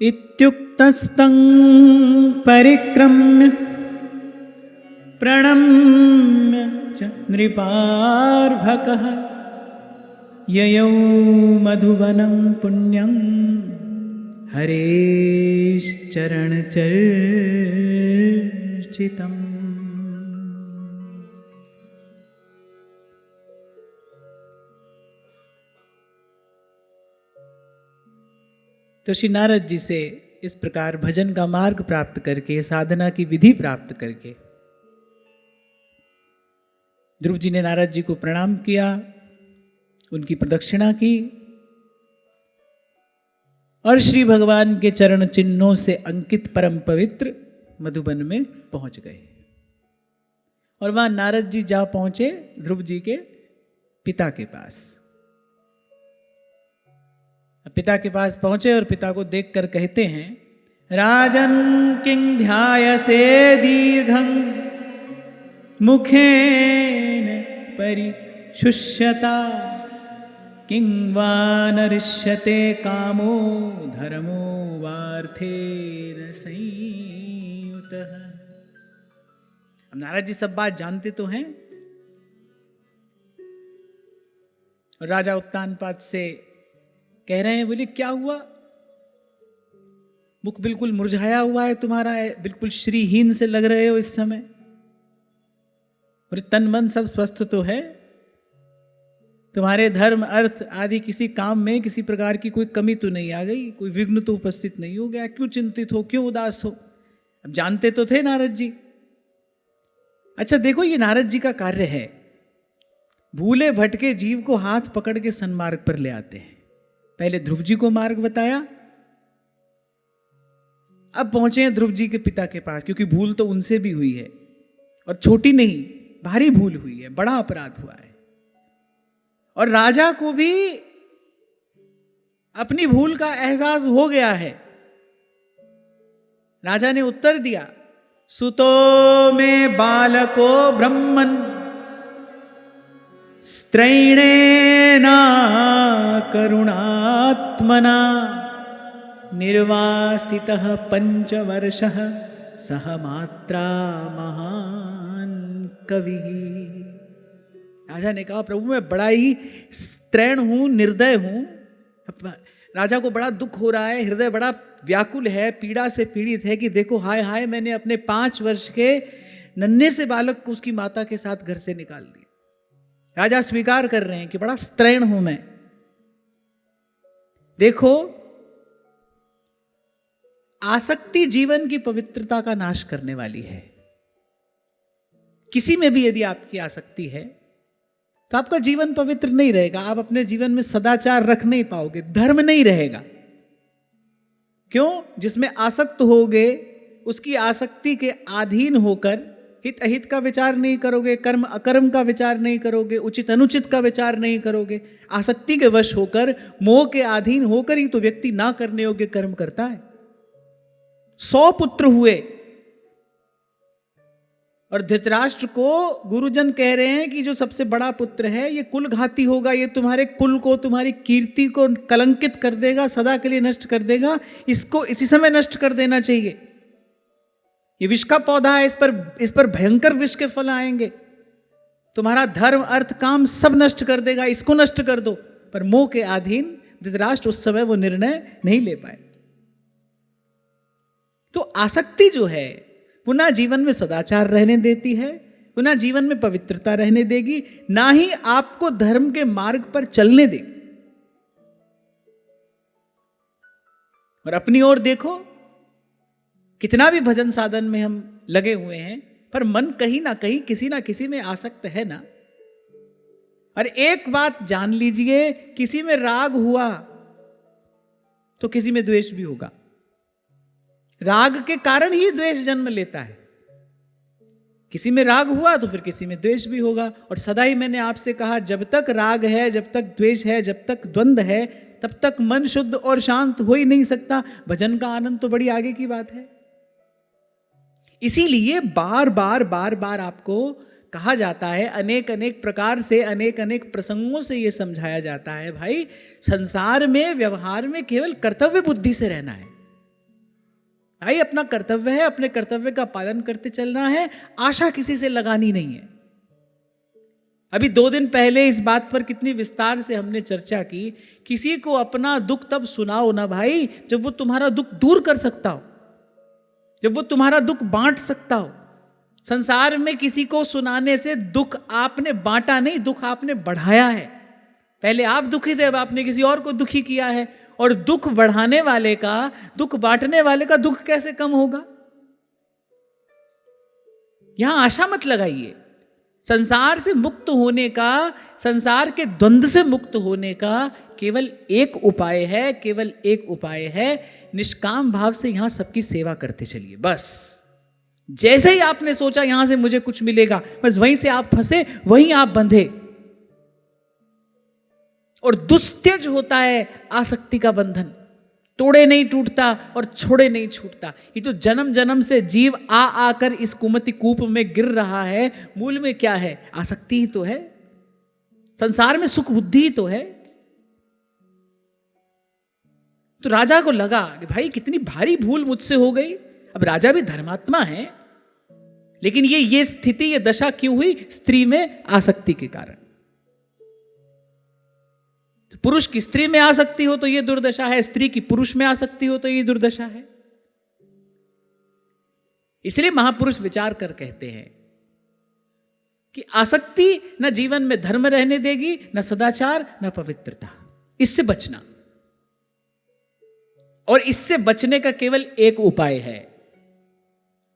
इत्युक्तस्तं परिक्रम्य प्रणम्य च नृपार्भकः ययौ मधुवनं पुण्यं हरेश्चरणचर्चितम्। तो श्री नारद जी से इस प्रकार भजन का मार्ग प्राप्त करके, साधना की विधि प्राप्त करके ध्रुव जी ने नारद जी को प्रणाम किया, उनकी प्रदक्षिणा की और श्री भगवान के चरण चिन्हों से अंकित परम पवित्र मधुबन में पहुंच गए। और वहां नारद जी जा पहुंचे ध्रुव जी के पिता के पास। पिता के पास पहुंचे और पिता को देखकर कहते हैं, राजन किं ध्यायसे दीर्घं मुखेन परिशुष्यता किं वा नरिष्यते कामो धर्मो वार्थेन संयुतः। अब नारद जी सब बात जानते तो हैं। राजा उत्तानपाद से कह रहे हैं, बोले क्या हुआ, मुख बिल्कुल मुरझाया हुआ है तुम्हारा, बिल्कुल श्रीहीन से लग रहे हो इस समय। और तन मन सब स्वस्थ तो है, तुम्हारे धर्म अर्थ आदि किसी काम में किसी प्रकार की कोई कमी तो नहीं आ गई, कोई विघ्न तो उपस्थित नहीं हो गया, क्यों चिंतित हो, क्यों उदास हो। अब जानते तो थे नारद जी। अच्छा देखो, ये नारद जी का कार्य है, भूले भटके जीव को हाथ पकड़ के सन्मार्ग पर ले आते हैं। पहले ध्रुव जी को मार्ग बताया, अब पहुंचे हैं ध्रुव जी के पिता के पास, क्योंकि भूल तो उनसे भी हुई है और छोटी नहीं, भारी भूल हुई है, बड़ा अपराध हुआ है। और राजा को भी अपनी भूल का एहसास हो गया है। राजा ने उत्तर दिया, सुतो में बालको ब्रह्मन् स्त्रैणेना करुणात्मना निर्वासितः पंचवर्षः सह मात्रा महान कवि। राजा ने कहा, प्रभु मैं बड़ा ही स्त्रैण हूं, निर्दय हूं। राजा को बड़ा दुख हो रहा है, हृदय बड़ा व्याकुल है, पीड़ा से पीड़ित है कि देखो हाय हाय, मैंने अपने 5 वर्ष के नन्हे से बालक को उसकी माता के साथ घर से निकाल दिया। राजा स्वीकार कर रहे हैं कि बड़ा स्त्रैण हूं मैं। देखो, आसक्ति जीवन की पवित्रता का नाश करने वाली है। किसी में भी यदि आपकी आसक्ति है तो आपका जीवन पवित्र नहीं रहेगा, आप अपने जीवन में सदाचार रख नहीं पाओगे, धर्म नहीं रहेगा। क्यों? जिसमें आसक्त होगे उसकी आसक्ति के अधीन होकर हित अहित का विचार नहीं करोगे, कर्म अकर्म का विचार नहीं करोगे, उचित अनुचित का विचार नहीं करोगे। आसक्ति के वश होकर, मोह के अधीन होकर ही तो व्यक्ति ना करने योग्य कर्म करता है। 100 पुत्र हुए और धृतराष्ट्र को गुरुजन कह रहे हैं कि जो सबसे बड़ा पुत्र है ये कुलघाती होगा, ये तुम्हारे कुल को, तुम्हारी कीर्ति को कलंकित कर देगा, सदा के लिए नष्ट कर देगा, इसको इसी समय नष्ट कर देना चाहिए। ये विष का पौधा है, इस पर भयंकर विष के फल आएंगे, तुम्हारा धर्म अर्थ काम सब नष्ट कर देगा, इसको नष्ट कर दो। पर मोह के अधीन धृतराष्ट्र उस समय वो निर्णय नहीं ले पाए। तो आसक्ति जो है पुनः जीवन में सदाचार रहने देती है, पुनः जीवन में पवित्रता रहने देगी, ना ही आपको धर्म के मार्ग पर चलने देगी। और अपनी ओर देखो, कितना भी भजन साधन में हम लगे हुए हैं, पर मन कहीं ना किसी में आसक्त है ना। और एक बात जान लीजिए, किसी में राग हुआ तो किसी में द्वेष भी होगा। राग के कारण ही द्वेष जन्म लेता है। किसी में राग हुआ तो फिर किसी में द्वेष भी होगा। और सदा ही मैंने आपसे कहा, जब तक राग है, जब तक द्वेष है, जब तक द्वंद्व है, तब तक मन शुद्ध और शांत हो ही नहीं सकता। भजन का आनंद तो बड़ी आगे की बात है। इसीलिए बार बार आपको कहा जाता है, अनेक प्रकार से, अनेक प्रसंगों से यह समझाया जाता है, भाई संसार में व्यवहार में केवल कर्तव्य बुद्धि से रहना है। भाई अपना कर्तव्य है, अपने कर्तव्य का पालन करते चलना है, आशा किसी से लगानी नहीं है। अभी 2 दिन पहले इस बात पर कितनी विस्तार से हमने चर्चा की, किसी को अपना दुख तब सुनाओ ना भाई जब वो तुम्हारा दुख दूर कर सकता हो, जब वो तुम्हारा दुख बांट सकता हो। संसार में किसी को सुनाने से दुख आपने बांटा नहीं, दुख आपने बढ़ाया है। पहले आप दुखी थे, अब आपने किसी और को दुखी किया है। और दुख बढ़ाने वाले का, दुख बांटने वाले का दुख कैसे कम होगा? यहां आशा मत लगाइए। संसार से मुक्त होने का, संसार के द्वंद्व से मुक्त होने का केवल एक उपाय है, केवल एक उपाय है, निष्काम भाव से यहां सबकी सेवा करते चलिए। बस जैसे ही आपने सोचा यहां से मुझे कुछ मिलेगा, बस वहीं से आप फंसे, वहीं आप बंधे। और दुस्त्यज होता है आसक्ति का बंधन, तोड़े नहीं टूटता और छोड़े नहीं छूटता। ये जो जन्म जन्म से जीव आ आकर इस कुमति कूप में गिर रहा है, मूल में क्या है? आसक्ति ही तो है। संसार में सुख बुद्धि ही तो है। तो राजा को लगा कि भाई कितनी भारी भूल मुझसे हो गई। अब राजा भी धर्मात्मा है, लेकिन ये स्थिति, ये दशा क्यों हुई? स्त्री में आसक्ति के कारण। पुरुष की स्त्री में आसक्ति हो तो यह दुर्दशा है, स्त्री की पुरुष में आसक्ति हो तो यह दुर्दशा है। इसलिए महापुरुष विचार कर कहते हैं कि आसक्ति न जीवन में धर्म रहने देगी, न सदाचार, न पवित्रता। इससे बचना, और इससे बचने का केवल एक उपाय है।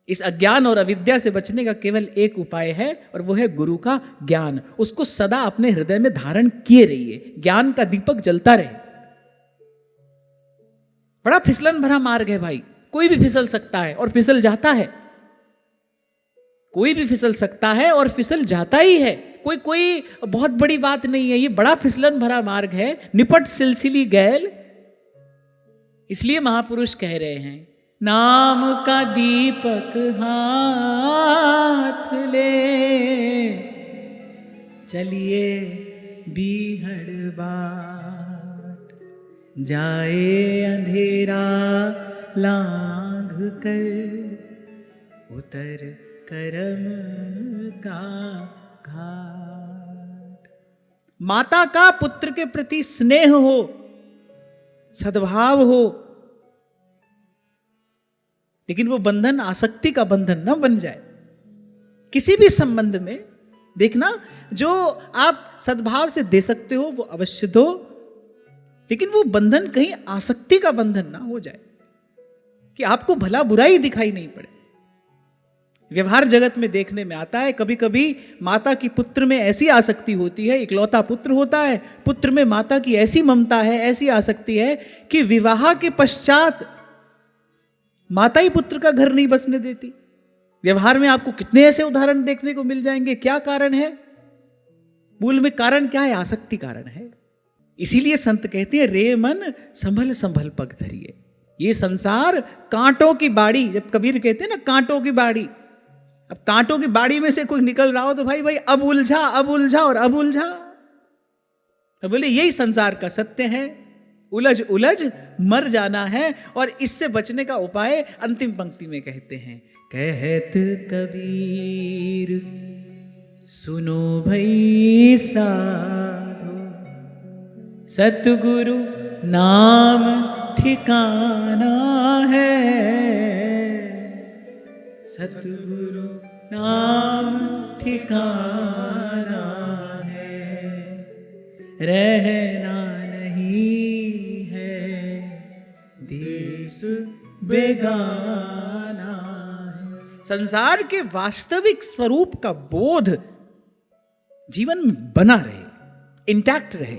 इस अज्ञान और अविद्या से बचने का केवल एक उपाय है, और वो है गुरु का ज्ञान। उसको सदा अपने हृदय में धारण किए रहिए, ज्ञान का दीपक जलता रहे। बड़ा फिसलन भरा मार्ग है भाई, कोई भी फिसल सकता है और फिसल जाता है। कोई भी फिसल सकता है और फिसल जाता ही है। कोई बहुत बड़ी बात नहीं है, ये बड़ा फिसलन भरा मार्ग है। निपट सिलसिली गैल। इसलिए महापुरुष कह रहे हैं, नाम का दीपक हाथ ले, चलिए बीहड़ बाट, जाए अंधेरा लांघ कर, उतर करम का घाट। माता का पुत्र के प्रति स्नेह हो, सद्भाव हो, लेकिन वो बंधन आसक्ति का बंधन न बन जाए। किसी भी संबंध में देखना, जो आप सद्भाव से दे सकते हो वो अवश्य दो, लेकिन वो बंधन कहीं आसक्ति का बंधन ना हो जाए कि आपको भला बुरा ही दिखाई नहीं पड़े। व्यवहार जगत में देखने में आता है, कभी कभी माता की पुत्र में ऐसी आसक्ति होती है, इकलौता पुत्र होता है, पुत्र में माता की ऐसी ममता है, ऐसी आसक्ति है कि विवाह के पश्चात माता ही पुत्र का घर नहीं बसने देती। व्यवहार में आपको कितने ऐसे उदाहरण देखने को मिल जाएंगे। क्या कारण है? मूल में कारण क्या है? आसक्ति कारण है। इसीलिए संत कहते हैं, रे मन संभल संभल पग धरिए। ये संसार कांटों की बाड़ी, जब कबीर कहते हैं ना कांटों की बाड़ी, अब कांटों की बाड़ी में से कोई निकल रहा हो तो भाई अब उलझा, अब उलझा और अब उलझा। तो बोले यही संसार का सत्य है, उलझ उलझ मर जाना है। और इससे बचने का उपाय अंतिम पंक्ति में कहते हैं, कहत कबीर सुनो भई साधो, सतगुरु नाम ठिकाना है, सतगुरु नाम ठिकाना है, रहना नहीं है देश बेगाना है। संसार के वास्तविक स्वरूप का बोध जीवन में बना रहे, इंटैक्ट रहे,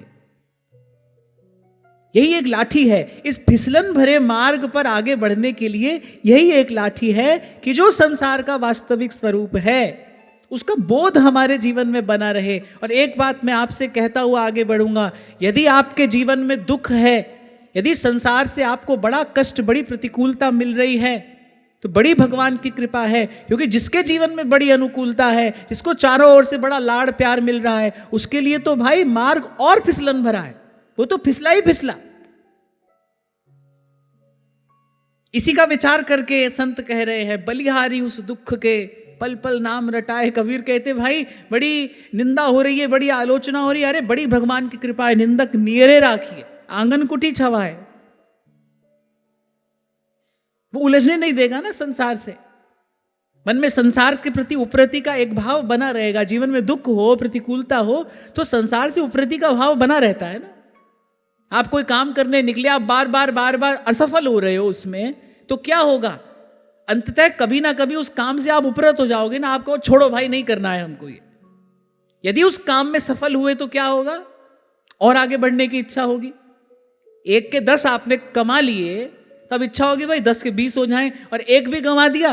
यही एक लाठी है। इस फिसलन भरे मार्ग पर आगे बढ़ने के लिए यही एक लाठी है कि जो संसार का वास्तविक स्वरूप है उसका बोध हमारे जीवन में बना रहे। और एक बात मैं आपसे कहता हुआ आगे बढ़ूंगा, यदि आपके जीवन में दुख है, यदि संसार से आपको बड़ा कष्ट, बड़ी प्रतिकूलता मिल रही है, तो बड़ी भगवान की कृपा है। क्योंकि जिसके जीवन में बड़ी अनुकूलता है, जिसको चारों ओर से बड़ा लाड़ प्यार मिल रहा है, उसके लिए तो भाई मार्ग और फिसलन भरा है, वो तो फिसला ही फिसला। इसी का विचार करके संत कह रहे हैं, बलिहारी उस दुख के पल पल नाम रटाए। कबीर कहते भाई बड़ी निंदा हो रही है, बड़ी आलोचना हो रही है, अरे बड़ी भगवान की कृपा है, निंदक नियरे राखिए, आंगन कुटी छवाए। वो उलझने नहीं देगा ना संसार से। मन में संसार के प्रति उपरति का एक भाव बना रहेगा। जीवन में दुख हो, प्रतिकूलता हो, तो संसार से उपरति का भाव बना रहता है ना। आप कोई काम करने निकले, आप बार बार असफल हो रहे हो उसमें, तो क्या होगा? अंततः कभी ना कभी उस काम से आप उपरत हो जाओगे ना। आपको छोड़ो भाई, नहीं करना है हमको ये। यदि उस काम में सफल हुए तो क्या होगा? और आगे बढ़ने की इच्छा होगी। 1 के 10 आपने कमा लिए, तब इच्छा होगी भाई 10 के 20 हो जाएं। और 1 भी गंवा दिया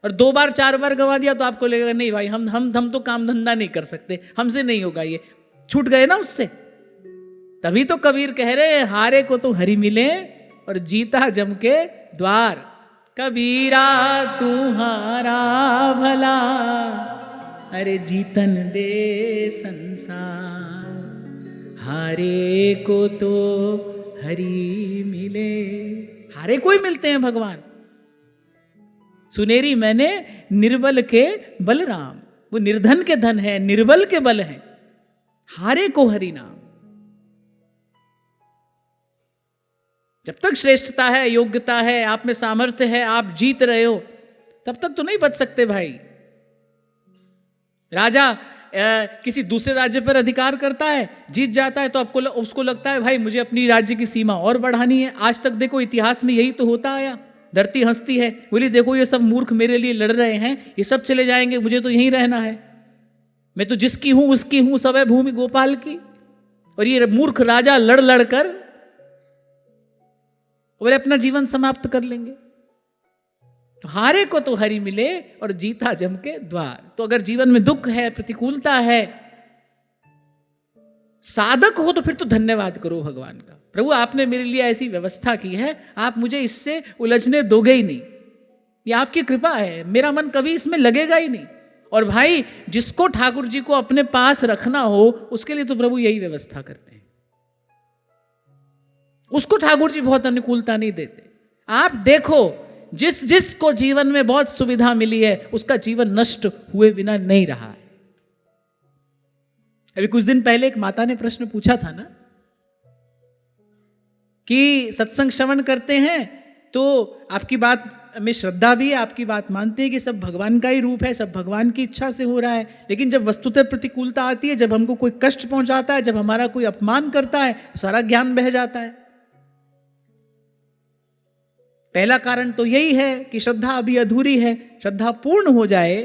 और 2 बार 4 बार गंवा दिया तो आपको लगेगा नहीं भाई, हम तो काम धंधा नहीं कर सकते, हमसे नहीं होगा, ये छूट गए ना उससे। तभी तो कबीर कह रहे हैं, हारे को तो हरि मिले और जीता जम के द्वार। कबीरा तुम्हारा भला, अरे जीतन दे संसार। हारे को तो हरि मिले। हारे कोई मिलते हैं भगवान। सुनेरी मैंने निर्बल के बलराम, वो निर्धन के धन है, निर्बल के बल है। हारे को हरि नाम। जब तक श्रेष्ठता है, योग्यता है, आप में सामर्थ्य है, आप जीत रहे हो, तब तक तो नहीं बच सकते भाई। राजा किसी दूसरे राज्य पर अधिकार करता है, जीत जाता है, तो आपको उसको लगता है भाई मुझे अपनी राज्य की सीमा और बढ़ानी है। आज तक देखो इतिहास में यही तो होता आया। धरती हंसती है, बोली देखो ये सब मूर्ख मेरे लिए लड़ रहे हैं, ये सब चले जाएंगे, मुझे तो यहीं रहना है, मैं तो जिसकी हूं उसकी हूं, सब है भूमि गोपाल की। और ये मूर्ख राजा लड़ लड़ कर और अपना जीवन समाप्त कर लेंगे। तो हारे को तो हरि मिले और जीता जम के द्वार। तो अगर जीवन में दुख है, प्रतिकूलता है, साधक हो तो फिर तो धन्यवाद करो भगवान का। प्रभु आपने मेरे लिए ऐसी व्यवस्था की है, आप मुझे इससे उलझने दोगे ही नहीं, ये आपकी कृपा है, मेरा मन कभी इसमें लगेगा ही नहीं। और भाई जिसको ठाकुर जी को अपने पास रखना हो उसके लिए तो प्रभु यही व्यवस्था करते हैं। उसको ठाकुर जी बहुत अनुकूलता नहीं देते। आप देखो जिस को जीवन में बहुत सुविधा मिली है उसका जीवन नष्ट हुए बिना नहीं रहा है। अभी कुछ दिन पहले एक माता ने प्रश्न पूछा था ना कि सत्संग श्रवण करते हैं तो आपकी बात में श्रद्धा भी है, आपकी बात मानते हैं कि सब भगवान का ही रूप है, सब भगवान की इच्छा से हो रहा है, लेकिन जब वस्तुतः प्रतिकूलता आती है, जब हमको कोई कष्ट पहुंचाता है, जब हमारा कोई अपमान करता है, तो सारा ज्ञान बह जाता है। पहला कारण तो यही है कि श्रद्धा अभी अधूरी है। श्रद्धा पूर्ण हो जाए,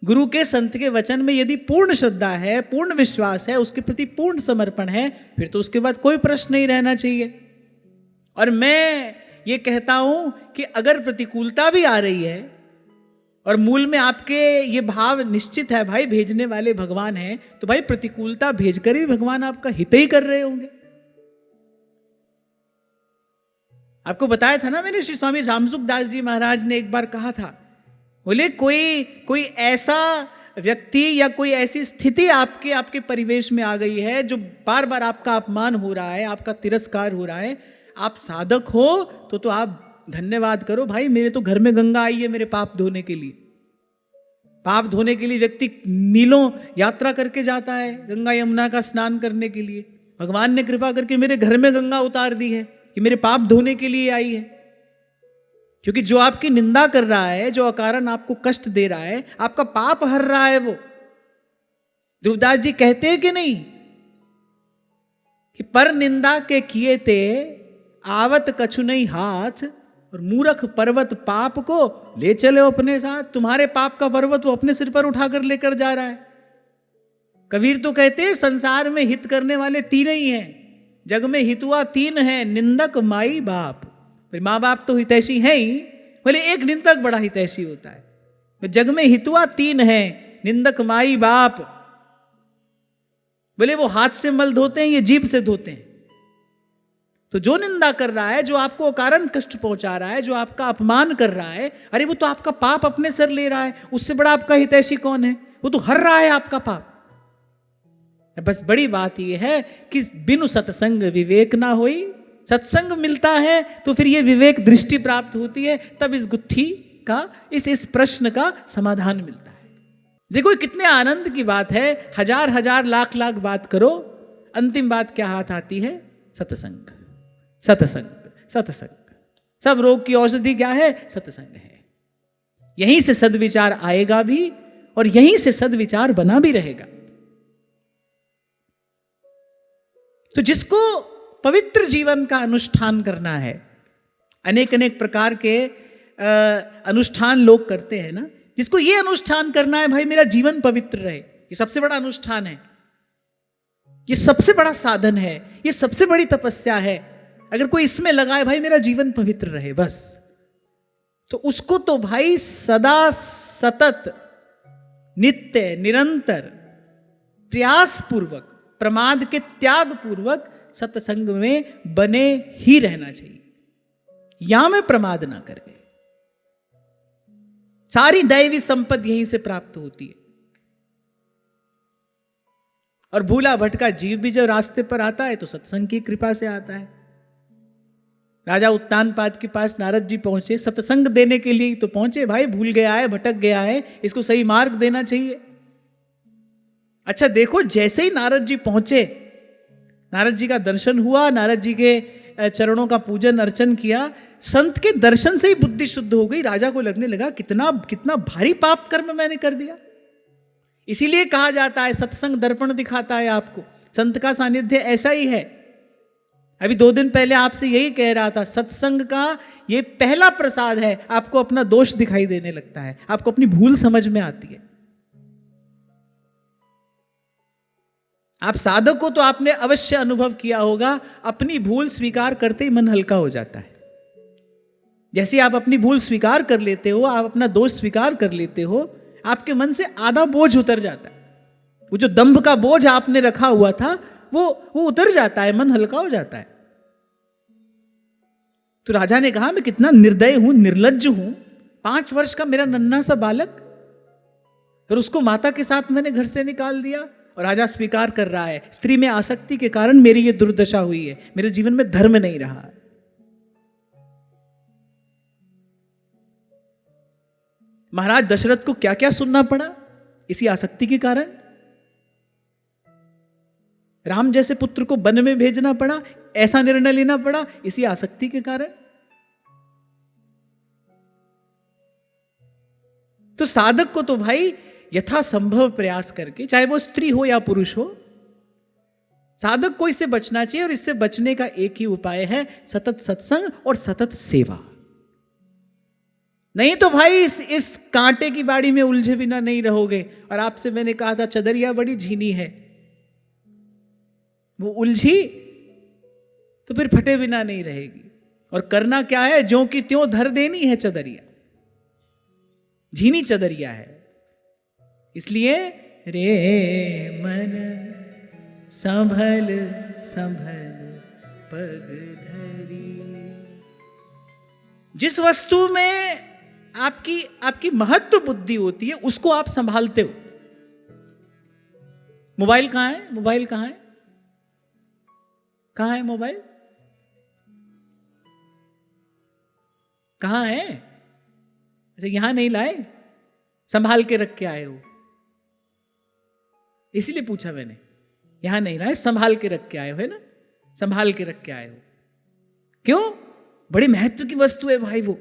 गुरु के संत के वचन में यदि पूर्ण श्रद्धा है, पूर्ण विश्वास है, उसके प्रति पूर्ण समर्पण है, फिर तो उसके बाद कोई प्रश्न नहीं रहना चाहिए। और मैं ये कहता हूं कि अगर प्रतिकूलता भी आ रही है और मूल में आपके ये भाव निश्चित है भाई भेजने वाले भगवान हैं, तो भाई प्रतिकूलता भेजकर भी भगवान आपका हित ही कर रहे होंगे। आपको बताया था ना मैंने, श्री स्वामी रामसुख दास जी महाराज ने एक बार कहा था, बोले कोई ऐसा व्यक्ति या कोई ऐसी स्थिति आपके परिवेश में आ गई है जो बार बार आपका अपमान हो रहा है, आपका तिरस्कार हो रहा है, आप साधक हो तो आप धन्यवाद करो भाई, मेरे तो घर में गंगा आई है मेरे पाप धोने के लिए। पाप धोने के लिए व्यक्ति मीलों यात्रा करके जाता है गंगा यमुना का स्नान करने के लिए। भगवान ने कृपा करके मेरे घर में गंगा उतार दी है कि मेरे पाप धोने के लिए आई है। क्योंकि जो आपकी निंदा कर रहा है, जो अकारण आपको कष्ट दे रहा है, आपका पाप हर रहा है वो। ध्रुवदास जी कहते हैं कि नहीं कि पर निंदा के किए ते आवत कछु नहीं हाथ, और मूर्ख पर्वत पाप को ले चले अपने साथ। तुम्हारे पाप का पर्वत वो अपने सिर पर उठाकर लेकर जा रहा है। कबीर तो कहते हैं संसार में हित करने वाले 3 ही हैं, जग में हितुआ 3 हैं, निंदक माई बाप। माँ बाप तो हितैषी हैं ही, बोले एक निंदक बड़ा हितैषी होता है। जग में हितुआ 3 हैं, निंदक माई बाप। बोले वो हाथ से मल धोते हैं, ये जीभ से धोते हैं। तो जो निंदा कर रहा है, जो आपको कारण कष्ट पहुंचा रहा है, जो आपका अपमान कर रहा है, अरे वो तो आपका पाप अपने सर ले रहा है। उससे बड़ा आपका हितैषी कौन है? वो तो हर रहा है आपका पाप। बस बड़ी बात यह है कि बिनु सत्संग विवेक ना होई, सत्संग मिलता है तो फिर ये विवेक दृष्टि प्राप्त होती है, तब इस गुत्थी का, इस प्रश्न का समाधान मिलता है। देखो कितने आनंद की बात है, हजार हजार लाख लाख बात करो, अंतिम बात क्या हाथ आती है? सत्संग, सत्संग, सत्संग। सब रोग की औषधि क्या है? सत्संग है। यहीं से सद्विचार आएगा भी और यहीं से सद्विचार बना भी रहेगा। तो जिसको पवित्र जीवन का अनुष्ठान करना है, अनेक अनेक प्रकार के अनुष्ठान लोग करते हैं ना, जिसको ये अनुष्ठान करना है भाई मेरा जीवन पवित्र रहे, ये सबसे बड़ा अनुष्ठान है, ये सबसे बड़ा साधन है, ये सबसे बड़ी तपस्या है। अगर कोई इसमें लगाए भाई मेरा जीवन पवित्र रहे बस, तो उसको तो भाई सदा सतत नित्य निरंतर प्रयास पूर्वक, प्रमाद के त्याग पूर्वक सत्संग में बने ही रहना चाहिए, या में प्रमाद ना करे। सारी दैवी संपत्ति यहीं से प्राप्त होती है। और भूला भटका जीव भी जब रास्ते पर आता है तो सत्संग की कृपा से आता है। राजा उत्तानपाद के पास नारद जी पहुंचे, सत्संग देने के लिए तो पहुंचे, भाई भूल गया है, भटक गया है, इसको सही मार्ग देना चाहिए। अच्छा देखो, जैसे ही नारद जी पहुंचे, नारद जी का दर्शन हुआ, नारद जी के चरणों का पूजन अर्चन किया, संत के दर्शन से ही बुद्धि शुद्ध हो गई। राजा को लगने लगा कितना कितना भारी पाप कर्म मैंने कर दिया। इसीलिए कहा जाता है सत्संग दर्पण दिखाता है आपको, संत का सानिध्य ऐसा ही है। अभी 2 दिन पहले आपसे यही कह रहा था, सत्संग का ये पहला प्रसाद है, आपको अपना दोष दिखाई देने लगता है, आपको अपनी भूल समझ में आती है। आप साधक को तो आपने अवश्य अनुभव किया होगा, अपनी भूल स्वीकार करते ही मन हल्का हो जाता है। जैसे आप अपनी भूल स्वीकार कर लेते हो, आप अपना दोष स्वीकार कर लेते हो, आपके मन से आधा बोझ उतर जाता है। वो जो दंभ का बोझ आपने रखा हुआ था वो उतर जाता है, मन हल्का हो जाता है। तो राजा ने कहा मैं कितना निर्दय हूं, निर्लज्ज हूं, 5 वर्ष का मेरा नन्हा सा बालक, और उसको माता के साथ मैंने घर से निकाल दिया। और राजा स्वीकार कर रहा है, स्त्री में आसक्ति के कारण मेरी ये दुर्दशा हुई है, मेरे जीवन में धर्म नहीं रहा। महाराज दशरथ को क्या क्या सुनना पड़ा इसी आसक्ति के कारण। राम जैसे पुत्र को वन में भेजना पड़ा, ऐसा निर्णय लेना पड़ा इसी आसक्ति के कारण। तो साधक को तो भाई यथासंभव प्रयास करके, चाहे वो स्त्री हो या पुरुष हो, साधक को इससे बचना चाहिए। और इससे बचने का एक ही उपाय है, सतत सत्संग और सतत सेवा। नहीं तो भाई इस कांटे की बाड़ी में उलझे बिना नहीं रहोगे। और आपसे मैंने कहा था चदरिया बड़ी झीनी है, वो उलझी तो फिर फटे बिना नहीं रहेगी। और करना क्या है, ज्यों की त्यों धर देनी है चदरिया, झीनी चदरिया है। इसलिए रे मन संभल संभल पग धरी। जिस वस्तु में आपकी महत्व बुद्धि होती है उसको आप संभालते हो। मोबाइल कहां है? मोबाइल कहां है? कहां है मोबाइल? कहां है? ऐसे यहां नहीं लाए, संभाल के रख के आए हो, इसीलिए पूछा मैंने। यहां नहीं लाए, संभाल के रख के आए हो, है ना? संभाल के रख के आए हो। क्यों? बड़े महत्व की वस्तु है भाई वो।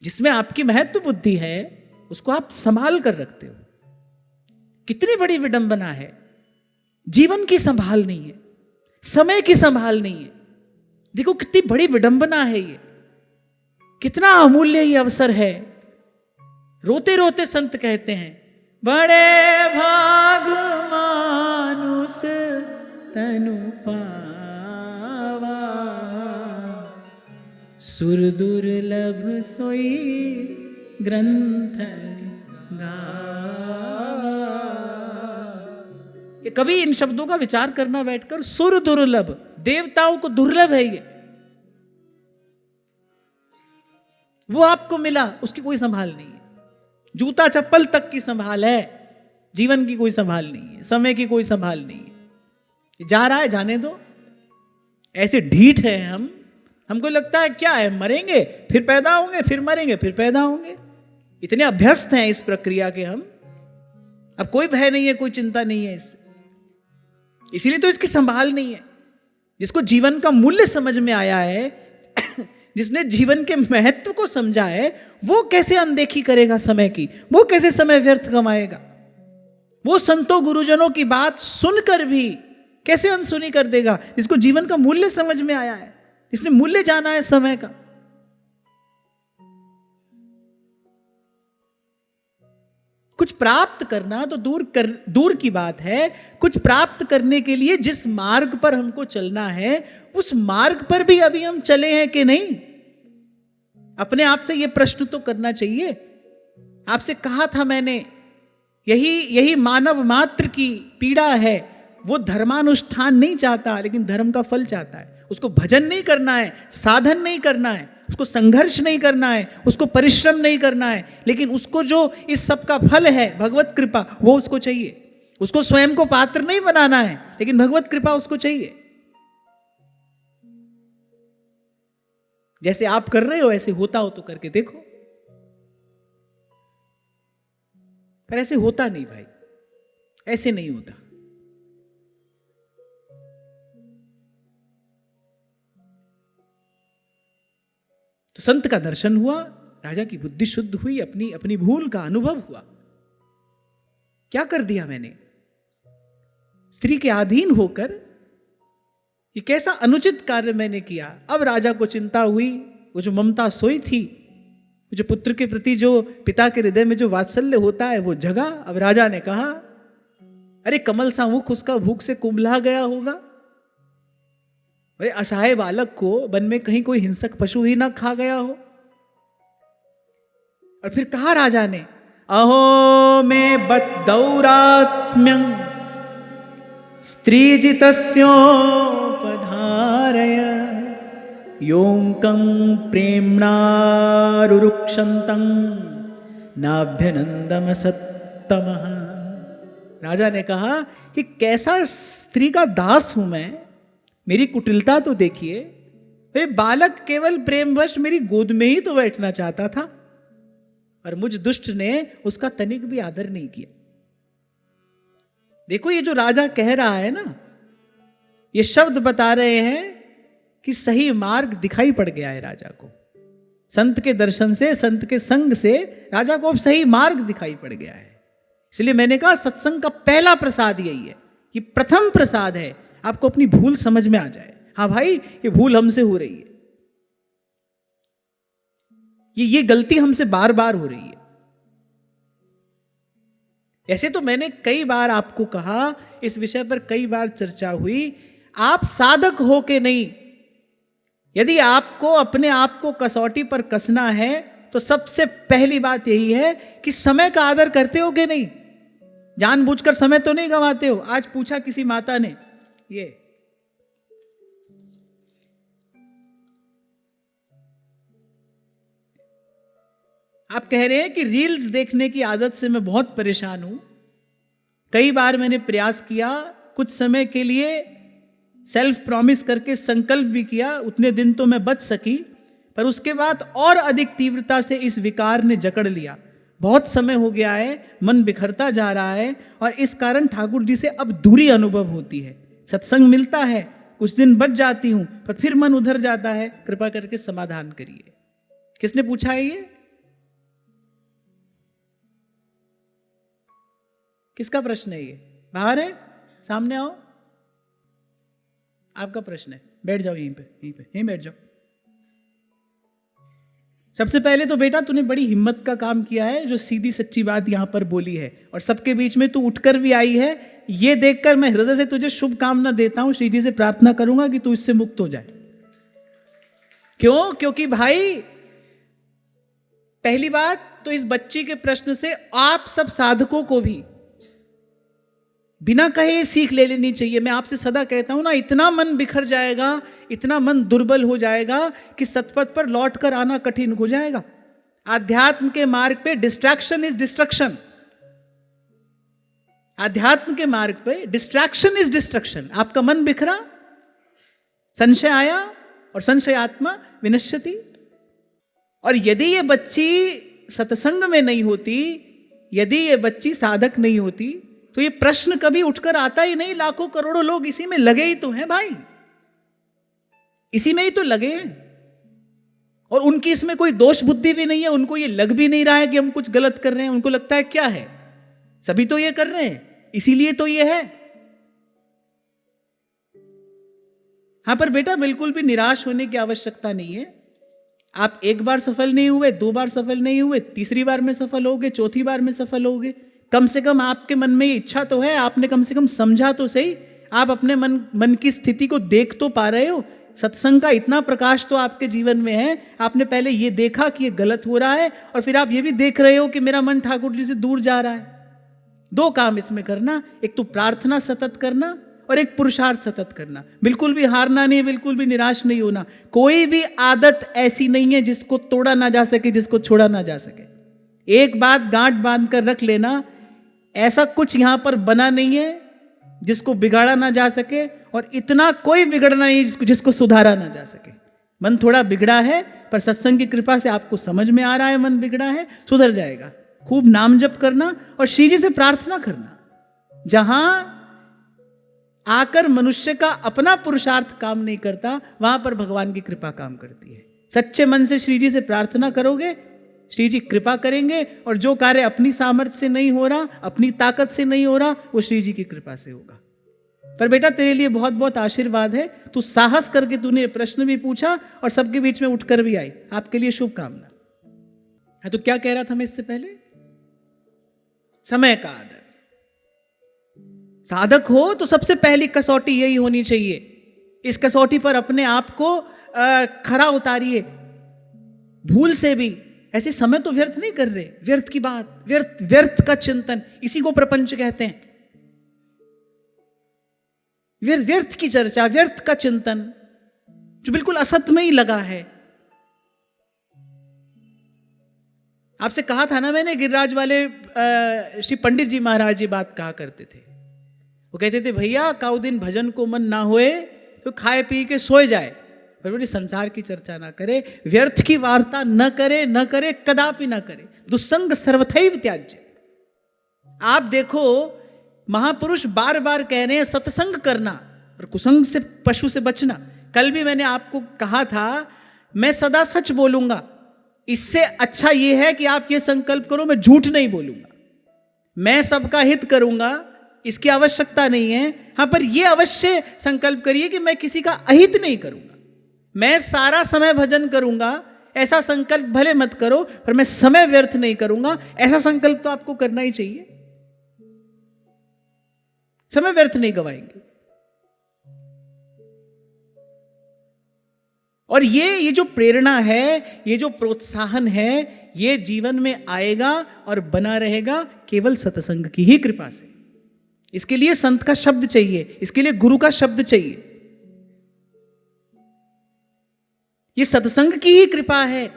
जिसमें आपकी महत्व बुद्धि है उसको आप संभाल कर रखते हो। कितनी बड़ी विडंबना है, जीवन की संभाल नहीं है, समय की संभाल नहीं है। देखो कितनी बड़ी विडंबना है ये, कितना अमूल्य ये अवसर है। रोते रोते संत कहते हैं, बड़े भाग मानुष तनु पावा, सुर दुर्लभ सोई ग्रंथ गावा। ये कभी इन शब्दों का विचार करना बैठकर, सुर दुर्लभ, देवताओं को दुर्लभ है ये, वो आपको मिला, उसकी कोई संभाल नहीं है। जूता चप्पल तक की संभाल है, जीवन की कोई संभाल नहीं है, समय की कोई संभाल नहीं है। जा रहा है जाने दो, ऐसे ढीठ है हम, हमको लगता है क्या है, मरेंगे फिर पैदा होंगे, फिर मरेंगे फिर पैदा होंगे। इतने अभ्यस्त हैं इस प्रक्रिया के हम, अब कोई भय नहीं है, कोई चिंता नहीं है इससे। इसीलिए तो इसकी संभाल नहीं है। जिसको जीवन का मूल्य समझ में आया है, जिसने जीवन के महत्व को समझा है, वो कैसे अनदेखी करेगा समय की, वो कैसे समय व्यर्थ कमाएगा, वो संतों गुरुजनों की बात सुनकर भी कैसे अनसुनी कर देगा। जिसको जीवन का मूल्य समझ में आया है, जिसने मूल्य जाना है समय का। कुछ प्राप्त करना तो दूर की बात है, कुछ प्राप्त करने के लिए जिस मार्ग पर हमको चलना है, उस मार्ग पर भी अभी हम चले हैं कि नहीं। अपने आप से यह प्रश्न तो करना चाहिए। आपसे कहा था मैंने, यही मानव मात्र की पीड़ा है। वो धर्मानुष्ठान नहीं चाहता, लेकिन धर्म का फल चाहता है। उसको भजन नहीं करना है, साधन नहीं करना है, उसको संघर्ष नहीं करना है, उसको परिश्रम नहीं करना है, लेकिन उसको जो इस सब का फल है, भगवत कृपा, वो उसको चाहिए। उसको स्वयं को पात्र नहीं बनाना है, लेकिन भगवत कृपा उसको चाहिए। जैसे आप कर रहे हो, ऐसे होता हो तो करके देखो। पर ऐसे होता नहीं भाई, ऐसे नहीं होता। तो संत का दर्शन हुआ, राजा की बुद्धि शुद्ध हुई, अपनी अपनी भूल का अनुभव हुआ। क्या कर दिया मैंने, स्त्री के अधीन होकर ये कैसा अनुचित कार्य मैंने किया। अब राजा को चिंता हुई, वो जो ममता सोई थी, जो पुत्र के प्रति जो पिता के हृदय में जो वात्सल्य होता है, वो जगा। अब राजा ने कहा, अरे कमल सा मुख उसका भूख से कुंभला गया होगा। अरे असहाय बालक को वन में कहीं कोई हिंसक पशु ही ना खा गया हो। और फिर कहा राजा ने, अहो में बद्दौरात्म्यं स्त्रीजितस्योपधारय योंकं प्रेम्णारुरुक्षन्तं नाभ्यनंदम सत्तमः। राजा ने कहा कि कैसा स्त्री का दास हूं मैं, मेरी कुटिलता तो देखिए। अरे बालक केवल प्रेमवश मेरी गोद में ही तो बैठना चाहता था, और मुझ दुष्ट ने उसका तनिक भी आदर नहीं किया। देखो ये जो राजा कह रहा है ना, ये शब्द बता रहे हैं कि सही मार्ग दिखाई पड़ गया है राजा को। संत के दर्शन से, संत के संग से राजा को अब सही मार्ग दिखाई पड़ गया है। इसलिए मैंने कहा सत्संग का पहला प्रसाद यही है, कि प्रथम प्रसाद है आपको अपनी भूल समझ में आ जाए। हाँ भाई, ये भूल हमसे हो रही है, ये गलती हमसे बार बार हो रही है। ऐसे तो मैंने कई बार आपको कहा, इस विषय पर कई बार चर्चा हुई। आप साधक हो के नहीं, यदि आपको अपने आप को कसौटी पर कसना है तो सबसे पहली बात यही है कि समय का आदर करते हो कि नहीं। जानबूझकर समय तो नहीं गंवाते हो। आज पूछा किसी माता ने, ये आप कह रहे हैं कि रील्स देखने की आदत से मैं बहुत परेशान हूं। कई बार मैंने प्रयास किया, कुछ समय के लिए सेल्फ प्रॉमिस करके संकल्प भी किया, उतने दिन तो मैं बच सकी, पर उसके बाद और अधिक तीव्रता से इस विकार ने जकड़ लिया। बहुत समय हो गया है, मन बिखरता जा रहा है, और इस कारण ठाकुर जी से अब दूरी अनुभव होती है। सत्संग मिलता है, कुछ दिन बच जाती हूं, पर फिर मन उधर जाता है। कृपा करके समाधान करिए। किसने पूछा है ये? किसका प्रश्न है ये? बाहर है, सामने आओ। आपका प्रश्न है, बैठ जाओ यहीं पे, यहीं बैठ जाओ। सबसे पहले तो बेटा तूने बड़ी हिम्मत का काम किया है, जो सीधी सच्ची बात यहां पर बोली है, और सबके बीच में तू उठकर भी आई है। ये देखकर मैं हृदय से तुझे शुभ कामना देता हूं, श्री जी से प्रार्थना करूंगा कि तू इससे मुक्त हो जाए। क्यों? क्योंकि भाई पहली बात तो इस बच्ची के प्रश्न से आप सब साधकों को भी बिना कहे सीख ले लेनी चाहिए। मैं आपसे सदा कहता हूं ना, इतना मन बिखर जाएगा, इतना मन दुर्बल हो जाएगा कि सतपथ पर लौट कर आना कठिन हो जाएगा। आध्यात्म के मार्ग पे डिस्ट्रैक्शन इज डिस्ट्रक्शन। आध्यात्म के मार्ग पे डिस्ट्रैक्शन इज डिस्ट्रक्शन। आपका मन बिखरा, संशय आया और संशयात्मा विनश्यति। और यदि ये बच्ची सत्संग में नहीं होती, यदि ये बच्ची साधक नहीं होती, तो ये प्रश्न कभी उठकर आता ही नहीं। लाखों करोड़ों लोग इसी में लगे ही तो हैं भाई, इसी में ही तो लगे हैं। और उनकी इसमें कोई दोष बुद्धि भी नहीं है, उनको ये लग भी नहीं रहा है कि हम कुछ गलत कर रहे हैं। उनको लगता है क्या है, सभी तो ये कर रहे हैं, इसीलिए तो ये है। हां, पर बेटा बिल्कुल भी निराश होने की आवश्यकता नहीं है। आप एक बार सफल नहीं हुए, 2 बार सफल नहीं हुए, तीसरी बार में सफल होगे, चौथी बार में सफल होगे। कम से कम आपके मन में ये इच्छा तो है, आपने कम से कम समझा तो सही, आप अपने मन की स्थिति को देख तो पा रहे हो। सत्संग का इतना प्रकाश तो आपके जीवन में है, आपने पहले ये देखा कि ये गलत हो रहा है, और फिर आप ये भी देख रहे हो कि मेरा मन ठाकुर जी से दूर जा रहा है। 2 काम इसमें करना, एक तो प्रार्थना सतत करना और एक पुरुषार्थ सतत करना। बिल्कुल भी हारना नहीं, बिल्कुल भी निराश नहीं होना। कोई भी आदत ऐसी नहीं है जिसको तोड़ा ना जा सके, जिसको छोड़ा ना जा सके। एक बात गांठ बांध कर रख लेना, ऐसा कुछ यहां पर बना नहीं है जिसको बिगाड़ा ना जा सके, और इतना कोई बिगड़ना नहीं जिसको सुधारा ना जा सके। मन थोड़ा बिगड़ा है, पर सत्संग की कृपा से आपको समझ में आ रहा है मन बिगड़ा है, सुधर जाएगा। खूब नाम जप करना और श्री जी से प्रार्थना करना। जहां आकर मनुष्य का अपना पुरुषार्थ काम नहीं करता, वहां पर भगवान की कृपा काम करती है। सच्चे मन से श्री जी से प्रार्थना करोगे, श्री जी कृपा करेंगे, और जो कार्य अपनी सामर्थ्य से नहीं हो रहा, अपनी ताकत से नहीं हो रहा, वो श्री जी की कृपा से होगा। पर बेटा तेरे लिए बहुत बहुत आशीर्वाद है, तू साहस करके तूने प्रश्न भी पूछा और सबके बीच में उठकर भी आई। आपके लिए शुभकामना है। तो क्या कह रहा था मैं इससे पहले? समय का आदर। साधक हो तो सबसे पहली कसौटी यही होनी चाहिए। इस कसौटी पर अपने आप को खरा उतारिए। भूल से भी ऐसे समय तो व्यर्थ नहीं कर रहे। व्यर्थ की बात, व्यर्थ का चिंतन, इसी को प्रपंच कहते हैं। व्यर्थ की चर्चा, व्यर्थ का चिंतन जो बिल्कुल असत में ही लगा है। आपसे कहा था ना मैंने, गिरिराज वाले श्री पंडित जी महाराज जी बात कहा करते थे। वो कहते थे, भैया काउ दिन भजन को मन ना होए तो खाए पी के सोए जाए, पर बोले संसार की चर्चा ना करे, व्यर्थ की वार्ता न करे, कदापि ना करे। दुस्संग सर्वथैव त्याज्य। आप देखो महापुरुष बार बार कह रहे हैं सत्संग करना और कुसंग से, पशु से बचना। कल भी मैंने आपको कहा था, मैं सदा सच बोलूंगा। इससे अच्छा यह है कि आप ये संकल्प करो, मैं झूठ नहीं बोलूंगा, मैं सबका हित करूंगा, इसकी आवश्यकता नहीं है। हां, पर यह अवश्य संकल्प करिए कि मैं किसी का अहित नहीं करूंगा, मैं सारा समय भजन करूंगा। ऐसा संकल्प भले मत करो, पर मैं समय व्यर्थ नहीं करूंगा, ऐसा संकल्प तो आपको करना ही चाहिए। समय व्यर्थ नहीं गवाएंगे। और ये जो प्रेरणा है, ये जो प्रोत्साहन है, ये जीवन में आएगा और बना रहेगा केवल सत्संग की ही कृपा से। इसके लिए संत का शब्द चाहिए, इसके लिए गुरु का शब्द चाहिए। ये सत्संग की ही कृपा है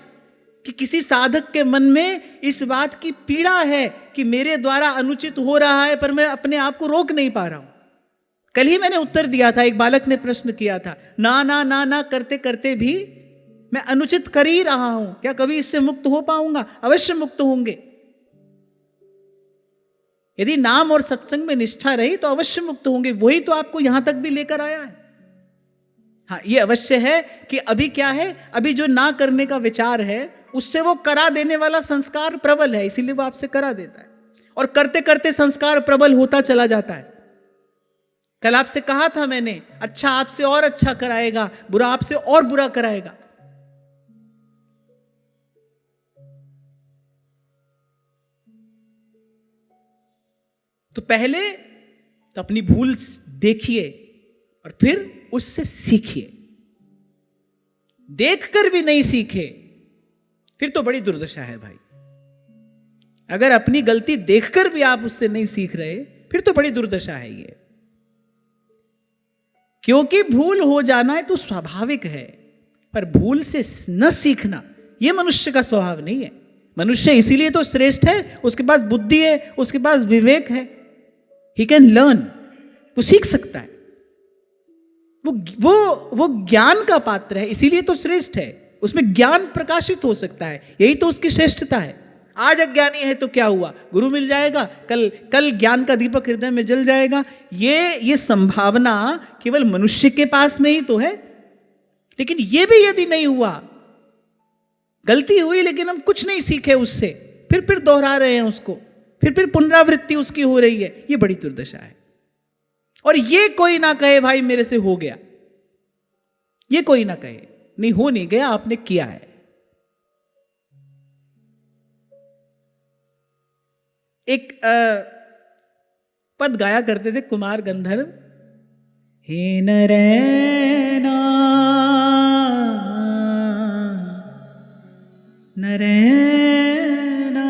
कि किसी साधक के मन में इस बात की पीड़ा है कि मेरे द्वारा अनुचित हो रहा है, पर मैं अपने आप को रोक नहीं पा रहा हूं। कल ही मैंने उत्तर दिया था, एक बालक ने प्रश्न किया था, ना ना ना ना करते करते भी मैं अनुचित कर ही रहा हूं, क्या कभी इससे मुक्त हो पाऊंगा? अवश्य मुक्त होंगे। यदि नाम और सत्संग में निष्ठा रही तो अवश्य मुक्त होंगे। वही तो आपको यहां तक भी लेकर आया है। हाँ, ये अवश्य है कि अभी क्या है, अभी जो ना करने का विचार है उससे वो करा देने वाला संस्कार प्रबल है, इसीलिए वो आपसे करा देता है। और करते करते संस्कार प्रबल होता चला जाता है। कल आपसे कहा था मैंने, अच्छा आपसे और अच्छा कराएगा, बुरा आपसे और बुरा कराएगा। तो पहले तो अपनी भूल देखिए और फिर उससे सीखिए। देखकर भी नहीं सीखे फिर तो बड़ी दुर्दशा है भाई। अगर अपनी गलती देखकर भी आप उससे नहीं सीख रहे, फिर तो बड़ी दुर्दशा है ये। क्योंकि भूल हो जाना है तो स्वाभाविक है, पर भूल से न सीखना यह मनुष्य का स्वभाव नहीं है। मनुष्य इसीलिए तो श्रेष्ठ है, उसके पास बुद्धि है, उसके पास विवेक है। ही कैन लर्न, वो सीख सकता है, वो ज्ञान का पात्र है, इसीलिए तो श्रेष्ठ है। उसमें ज्ञान प्रकाशित हो सकता है, यही तो उसकी श्रेष्ठता है। आज अज्ञानी है तो क्या हुआ, गुरु मिल जाएगा, कल ज्ञान का दीपक हृदय में जल जाएगा। ये संभावना केवल मनुष्य के पास में ही तो है। लेकिन ये भी यदि नहीं हुआ, गलती हुई लेकिन हम कुछ नहीं सीखे उससे, फिर दोहरा रहे हैं उसको, फिर पुनरावृत्ति उसकी हो रही है, ये बड़ी दुर्दशा है। और ये कोई ना कहे भाई मेरे से हो गया, ये कोई ना कहे, नहीं हो नहीं गया, आपने किया है। एक पद गाया करते थे कुमार गंधर्व, हे नरैना नरैना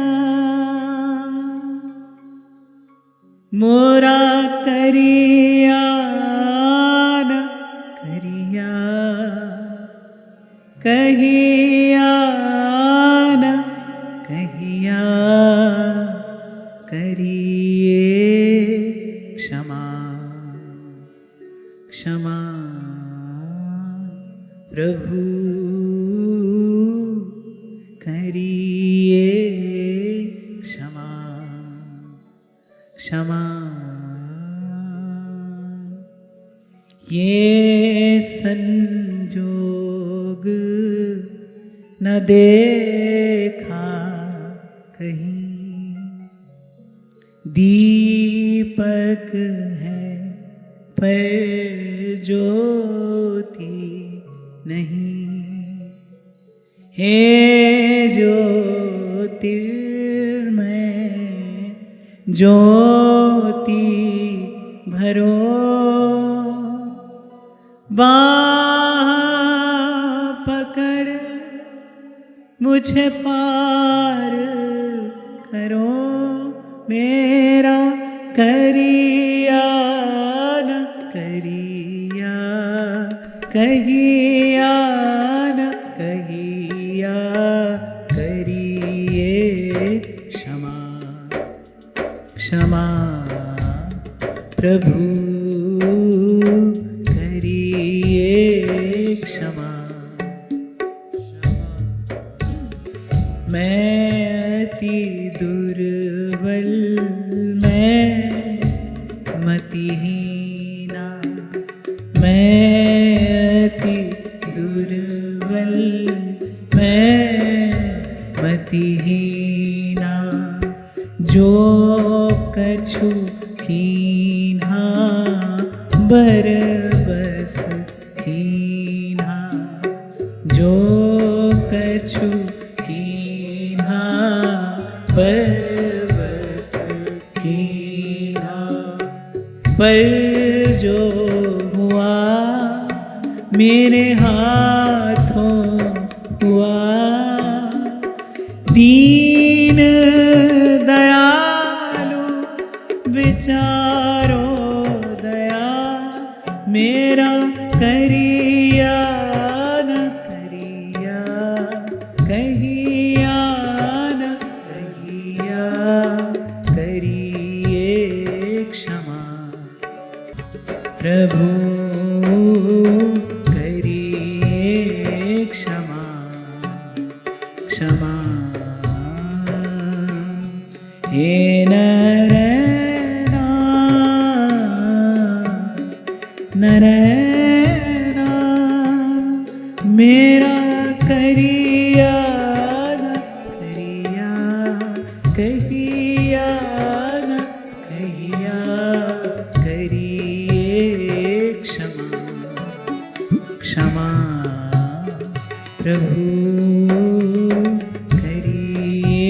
मोरा करिया न करिया कहिया न कहिया करिए क्षमा क्षमा प्रभु करिए क्षमा क्षमा। ये संजोग न देखा कहीं, दीपक है पर ज्योति नहीं, हे ज्योतिर्मय ज्योति भरो, बाह पकड़ मुझे पार करो, मेरा करिया न करिया कहिया न कहिया करिए क्षमा क्षमा प्रभु करिए क्षमा। मैं अति दुर्बल, मैं मतिहीना, मैं अति दुर्बल, मैं मतिहीना, जो कछु कीन्हा बरबस कीन्हा, जो कछु कीन्हा बरबस कीन्हा, पर जो हुआ मेरे हाथों हुआ, दीन दयालु विचारो दया, मेरा करिया न करिया कहिया न कहिया करिए क्षमा प्रभु करिए क्षमा क्षमा। हे नरैना नरैना मेरा करिया न करिया कहिया न कहिया करिए क्षमा क्षमा प्रभु करिए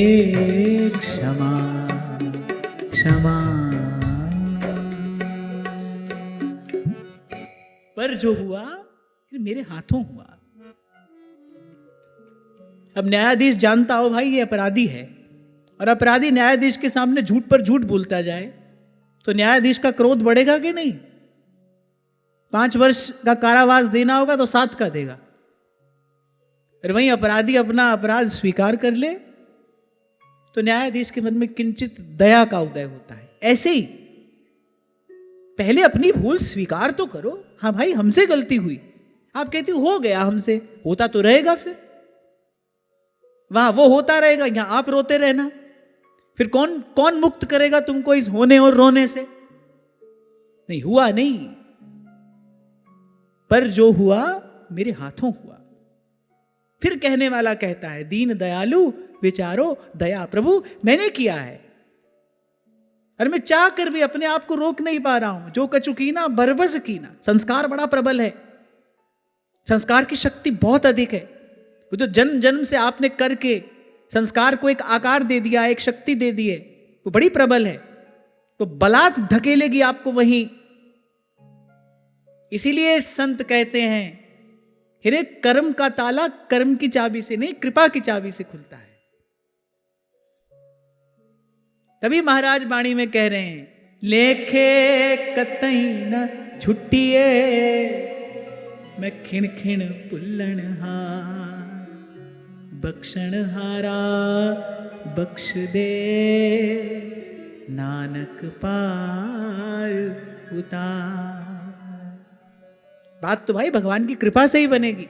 क्षमा क्षमा। पर जो हुआ फिर मेरे हाथों हुआ। अब न्यायाधीश जानता हो भाई ये अपराधी है, और अपराधी न्यायाधीश के सामने झूठ पर झूठ बोलता जाए तो न्यायाधीश का क्रोध बढ़ेगा कि नहीं? 5 वर्ष का कारावास देना होगा तो 7 का देगा। और वहीं अपराधी अपना अपराध स्वीकार कर ले तो न्यायाधीश के मन में किंचित दया का उदय होता है। ऐसे ही पहले अपनी भूल स्वीकार तो करो। हाँ भाई, हमसे गलती हुई। आप कहते हो गया हमसे, होता तो रहेगा, फिर वहां वो होता रहेगा, यहां आप रोते रहना। फिर कौन कौन मुक्त करेगा तुमको इस होने और रोने से? नहीं हुआ, नहीं, पर जो हुआ मेरे हाथों हुआ। फिर कहने वाला कहता है, दीन दयालु विचारो दया प्रभु, मैंने किया है। अरे मैं चाह कर भी अपने आप को रोक नहीं पा रहा हूं। जो कछु कीना बरबस कीना। संस्कार बड़ा प्रबल है, संस्कार की शक्ति बहुत अधिक है। वो जो जन्म जन्म से आपने करके संस्कार को एक आकार दे दिया, एक शक्ति दे दी है, वो बड़ी प्रबल है। तो बलात् धकेलेगी आपको वहीं। इसीलिए संत कहते हैं, हिरे कर्म का ताला कर्म की चाबी से नहीं, कृपा की चाबी से खुलता है। तभी महाराज वाणी में कह रहे हैं, लेखे कतई न छुट्टिए, मैं खिण खिण पुल्लन हार, बख्शण हारा बख्श दे, नानक पार उतार। बात तो भाई भगवान की कृपा से ही बनेगी।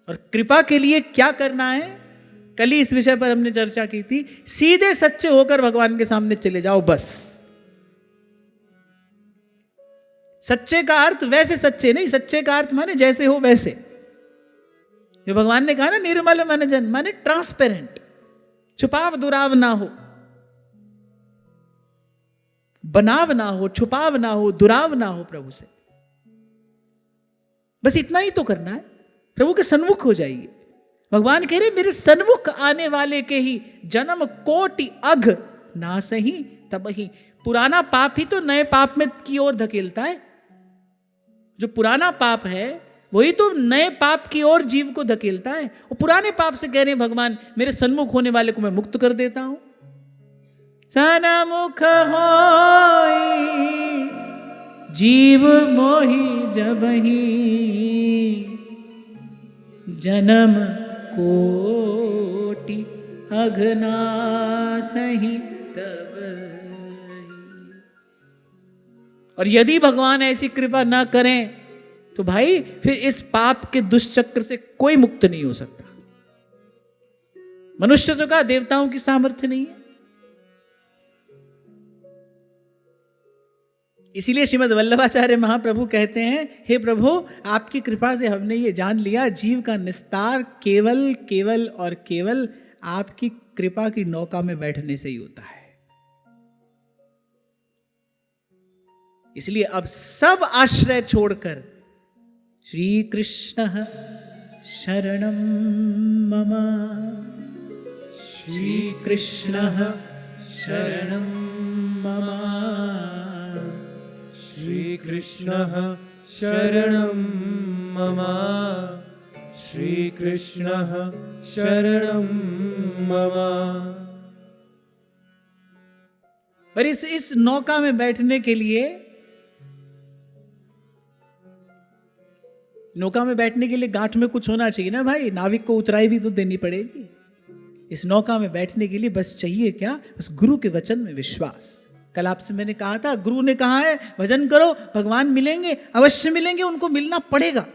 और कृपा के लिए क्या करना है, कल ही इस विषय पर हमने चर्चा की थी। सीधे सच्चे होकर भगवान के सामने चले जाओ, बस। सच्चे का अर्थ वैसे सच्चे नहीं, सच्चे का अर्थ माने जैसे हो वैसे। जो भगवान ने कहा ना, निर्मल मन जन, माने ट्रांसपेरेंट, छुपाव दुराव ना हो, बनाव ना हो, छुपाव ना हो, दुराव ना हो प्रभु से। बस इतना ही तो करना है। प्रभु के सन्मुख हो जाइए। भगवान कह रहे, मेरे सन्मुख आने वाले के ही जन्म कोटि अघ ना सही तब ही। पुराना पाप ही तो नए पाप में की ओर धकेलता है। जो पुराना पाप है वही तो नए पाप की ओर जीव को धकेलता है। और पुराने पाप से कह रहे हैं भगवान, मेरे सन्मुख होने वाले को मैं मुक्त कर देता हूं। सन्मुख होई जीव मोहि जबहि, जन्म कोटि अघना सही तब। और यदि भगवान ऐसी कृपा ना करें तो भाई फिर इस पाप के दुष्चक्र से कोई मुक्त नहीं हो सकता। मनुष्य तो का, देवताओं की सामर्थ्य नहीं है। इसीलिए श्रीमद् वल्लभाचार्य महाप्रभु कहते हैं, हे प्रभु, आपकी कृपा से हमने ये जान लिया, जीव का निस्तार केवल केवल और केवल आपकी कृपा की नौका में बैठने से ही होता है। इसलिए अब सब आश्रय छोड़कर श्री कृष्ण शरणं मम, श्री कृष्ण शरणं मम, श्री कृष्ण शरणं मम, श्री कृष्ण शरणं मम। और इस नौका में बैठने के लिए, नौका में बैठने के लिए गांठ में कुछ होना चाहिए ना भाई। नाविक को उतराई भी तो देनी पड़ेगी। इस नौका में बैठने के लिए बस चाहिए क्या? बस गुरु के वचन में विश्वास। कल आपसे मैंने कहा था, गुरु ने कहा है भजन करो, भगवान मिलेंगे, अवश्य मिलेंगे, उनको मिलना पड़ेगा।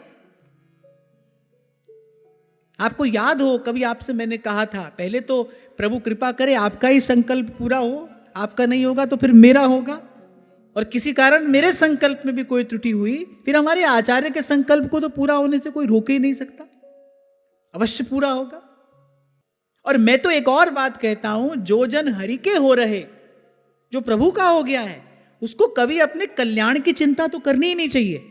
आपको याद हो, कभी आपसे मैंने कहा था, पहले तो प्रभु कृपा करे आपका ही संकल्प पूरा हो, आपका नहीं होगा तो फिर मेरा होगा। और किसी कारण मेरे संकल्प में भी कोई त्रुटि हुई, फिर हमारे आचार्य के संकल्प को तो पूरा होने से कोई रोक ही नहीं सकता, अवश्य पूरा होगा। और मैं तो एक और बात कहता हूं, जो जन हरि के हो रहे, जो प्रभु का हो गया है, उसको कभी अपने कल्याण की चिंता तो करनी ही नहीं चाहिए।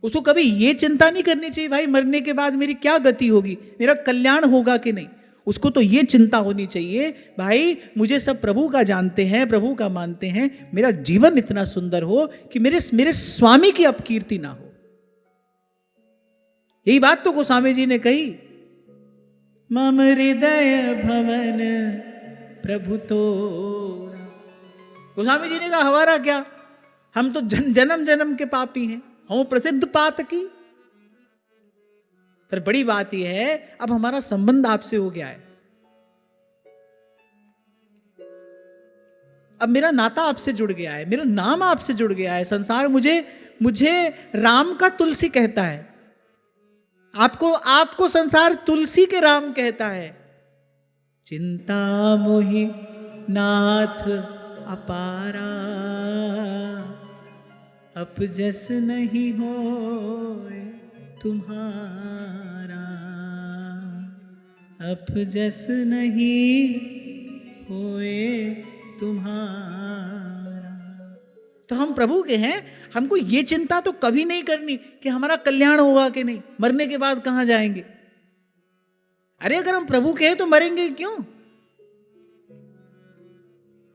उसको कभी यह चिंता नहीं करनी चाहिए भाई मरने के बाद मेरी क्या गति होगी, मेरा कल्याण होगा कि नहीं। उसको तो यह चिंता होनी चाहिए, भाई मुझे सब प्रभु का जानते हैं, प्रभु का मानते हैं, मेरा जीवन इतना सुंदर हो कि मेरे स्वामी की अपकीर्ति ना हो। यही बात तो गोस्वामी जी ने कही, मम हृदय भवन प्रभु तो। गोस्वामी जी ने कहा हमारा क्या, हम तो जन्म जन्म के पापी हैं, हम प्रसिद्ध पातकी। पर बड़ी बात यह है, अब हमारा संबंध आपसे हो गया है। अब मेरा नाता आपसे जुड़ गया है, मेरा नाम आपसे जुड़ गया है, संसार मुझे राम का तुलसी कहता है, आपको संसार तुलसी के राम कहता है। चिंता मोहि नाथ अपारा, अप जस नहीं होए तुम्हारा, अप जस नहीं होए तुम्हारा। तो हम प्रभु के हैं, हमको ये चिंता तो कभी नहीं करनी कि हमारा कल्याण होगा कि नहीं, मरने के बाद कहां जाएंगे। अरे अगर हम प्रभु के हैं तो मरेंगे क्यों?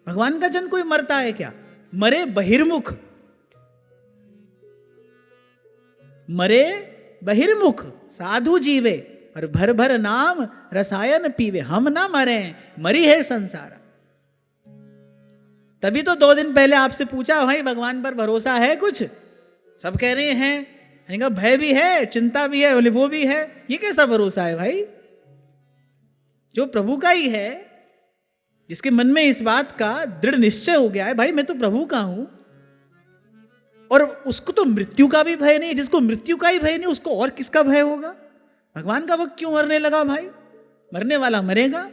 भगवान का जन कोई मरता है क्या? मरे बहिर्मुख, मरे बहिर्मुख साधु जीवे और भर भर नाम रसायन पीवे। हम ना मरे, मरी है संसार। तभी तो 2 दिन पहले आपसे पूछा, भाई भगवान पर भरोसा है कुछ? सब कह रहे हैं, मैंने कहा भय भी है, चिंता भी है, बोले वो भी है। ये कैसा भरोसा है भाई? जो प्रभु का ही है, जिसके मन में इस बात का दृढ़ निश्चय हो गया है, भाई मैं तो प्रभु का हूं, और उसको तो मृत्यु का भी भय नहीं। जिसको मृत्यु का ही भय नहीं, उसको और किसका भय होगा? भगवान का वक्त क्यों मरने लगा भाई? मरने वाला मरेगा।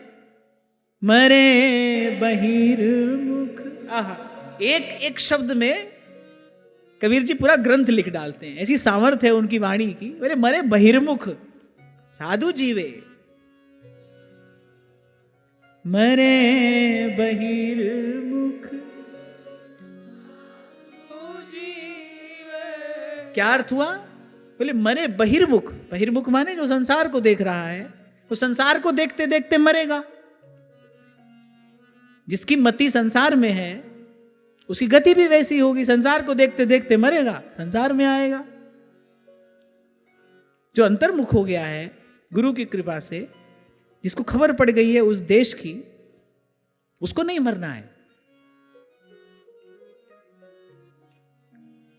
मरे बहिर्मुख, आहा, एक शब्द में कबीर जी पूरा ग्रंथ लिख डालते हैं, ऐसी सामर्थ्य है उनकी वाणी की। मेरे मरे बहिर्मुख साधु जीवे, मरे बहिर्मुख क्या अर्थ हुआ? बोले मरे बहिर्मुख। बहिर्मुख माने जो संसार को देख रहा है, वो संसार को देखते देखते मरेगा। जिसकी मति संसार में है, उसकी गति भी वैसी होगी, संसार को देखते देखते मरेगा, संसार में आएगा। जो अंतर्मुख हो गया है गुरु की कृपा से, जिसको खबर पड़ गई है उस देश की, उसको नहीं मरना है।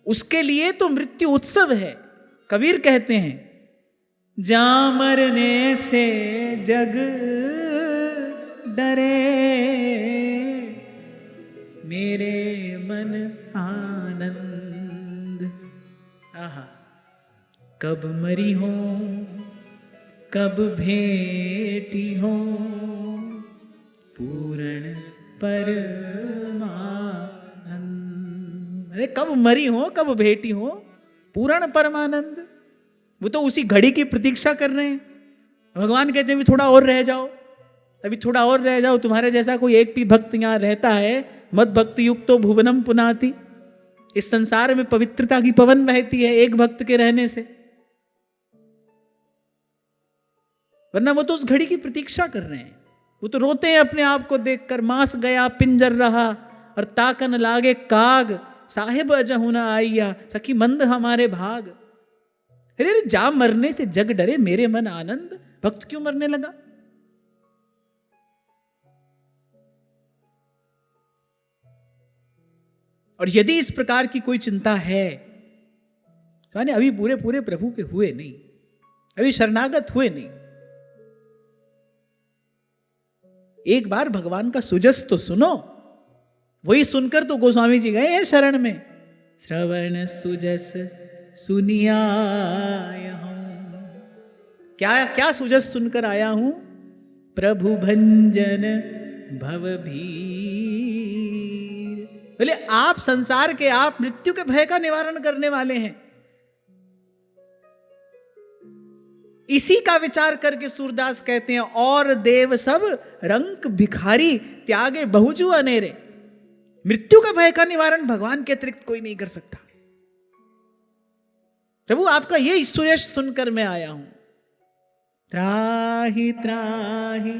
उसके लिए तो मृत्यु उत्सव है। कबीर कहते हैं, जा मरने से जग डरे, मेरे मन आनंद। आहा, कब मरी हो, कब भेटी हो, पूर्ण परमानंद। अरे कब मरी हो, कब भेटी हो, पूर्ण परमानंद। वो तो उसी घड़ी की प्रतीक्षा कर रहे हैं। भगवान कहते हैं, थोड़ा और रह जाओ, अभी थोड़ा और रह जाओ। तुम्हारे जैसा कोई एक भी भक्त यहां रहता है, मद भक्ति युक्तो भुवनम पुनाति। इस संसार में पवित्रता की पवन बहती है एक भक्त के रहने से, वरना वो तो उस घड़ी की प्रतीक्षा कर रहे हैं। वो तो रोते हैं अपने आप को देखकर, मास गया पिंजर रहा और ताकन लागे काग, साहिब अजहु न आइया, सखी मंद हमारे भाग। अरे जा मरने से जग डरे, मेरे मन आनंद। भक्त क्यों मरने लगा? और यदि इस प्रकार की कोई चिंता है, तो अभी पूरे पूरे प्रभु के हुए नहीं, अभी शरणागत हुए नहीं। एक बार भगवान का सुजस तो सुनो। वही सुनकर तो गोस्वामी जी गए हैं शरण में। श्रवण सुजस सुनिया हूं। क्या क्या सुजस सुनकर आया हूं? प्रभु भंजन भवभीर। बोले आप संसार के, आप मृत्यु के भय का निवारण करने वाले हैं। इसी का विचार करके सूरदास कहते हैं, और देव सब रंक भिखारी, त्यागे बहुजु अनेरे। मृत्यु का भय का निवारण भगवान के अतिरिक्त कोई नहीं कर सकता। प्रभु आपका ये सुयश सुनकर मैं आया हूं। त्राहि त्राहि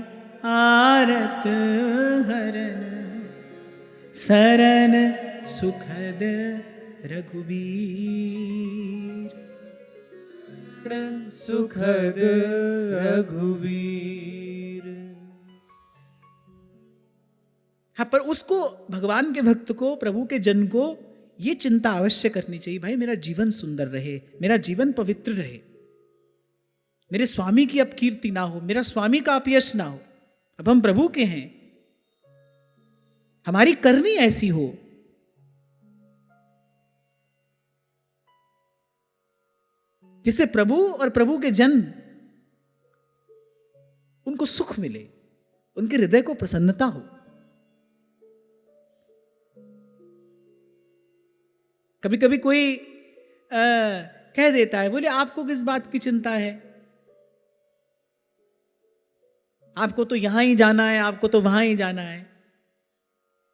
आरत हरन, सरन सुखद रघुबीर। सुखद रघुबीर। हाँ, पर उसको, भगवान के भक्त को, प्रभु के जन को ये चिंता अवश्य करनी चाहिए, भाई मेरा जीवन सुंदर रहे, मेरा जीवन पवित्र रहे, मेरे स्वामी की अपकीर्ति ना हो, मेरा स्वामी का अपयश ना हो। अब हम प्रभु के हैं, हमारी करनी ऐसी हो। जिससे प्रभु और प्रभु के जन उनको सुख मिले, उनके हृदय को प्रसन्नता हो। कभी कभी कोई कह देता है, बोले आपको किस बात की चिंता है, आपको तो यहां ही जाना है, आपको तो वहां ही जाना है।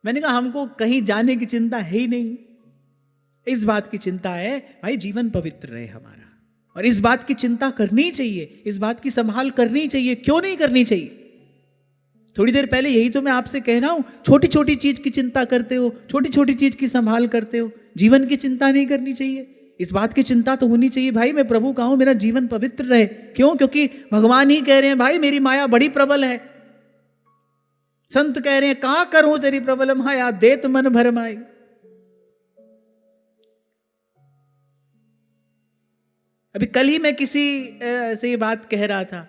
मैंने कहा हमको कहीं जाने की चिंता है ही नहीं, इस बात की चिंता है भाई जीवन पवित्र रहे हमारा, और इस बात की चिंता करनी चाहिए, इस बात की संभाल करनी चाहिए। क्यों नहीं करनी चाहिए? थोड़ी देर पहले यही तो मैं आपसे कह रहा हूं, छोटी छोटी चीज की चिंता करते हो, छोटी छोटी चीज की संभाल करते हो, जीवन की चिंता नहीं करनी चाहिए। इस बात की चिंता तो होनी चाहिए भाई मैं प्रभु का हूं, मेरा जीवन पवित्र रहे। क्यों? क्योंकि भगवान ही कह रहे हैं भाई मेरी माया बड़ी प्रबल है। संत कह रहे हैं कहां करूं तेरी प्रबल माया, देत मन भर माई। अभी कल ही मैं किसी से ये बात कह रहा था,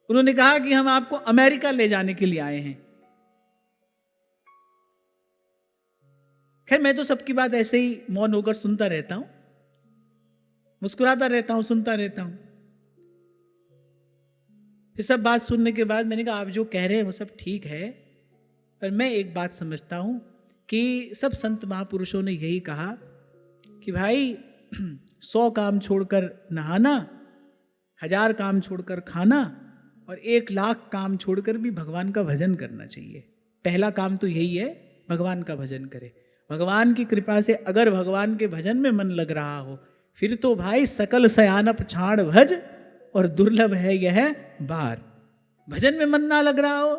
उन्होंने कहा कि हम आपको अमेरिका ले जाने के लिए आए हैं। खैर मैं तो सबकी बात ऐसे ही मौन होकर सुनता रहता हूं, मुस्कुराता रहता हूं, सुनता रहता हूं। फिर सब बात सुनने के बाद मैंने कहा आप जो कह रहे हैं वो सब ठीक है, पर मैं एक बात समझता हूं कि सब संत महापुरुषों ने यही कहा कि भाई 100 काम छोड़कर नहाना, 1000 काम छोड़कर खाना, और 1,00,000 काम छोड़कर भी भगवान का भजन करना चाहिए। पहला काम तो यही है, भगवान का भजन करे। भगवान की कृपा से अगर भगवान के भजन में मन लग रहा हो, फिर तो भाई सकल सयानप छाड़ भज, और दुर्लभ है यह बार। भजन में मन ना लग रहा हो,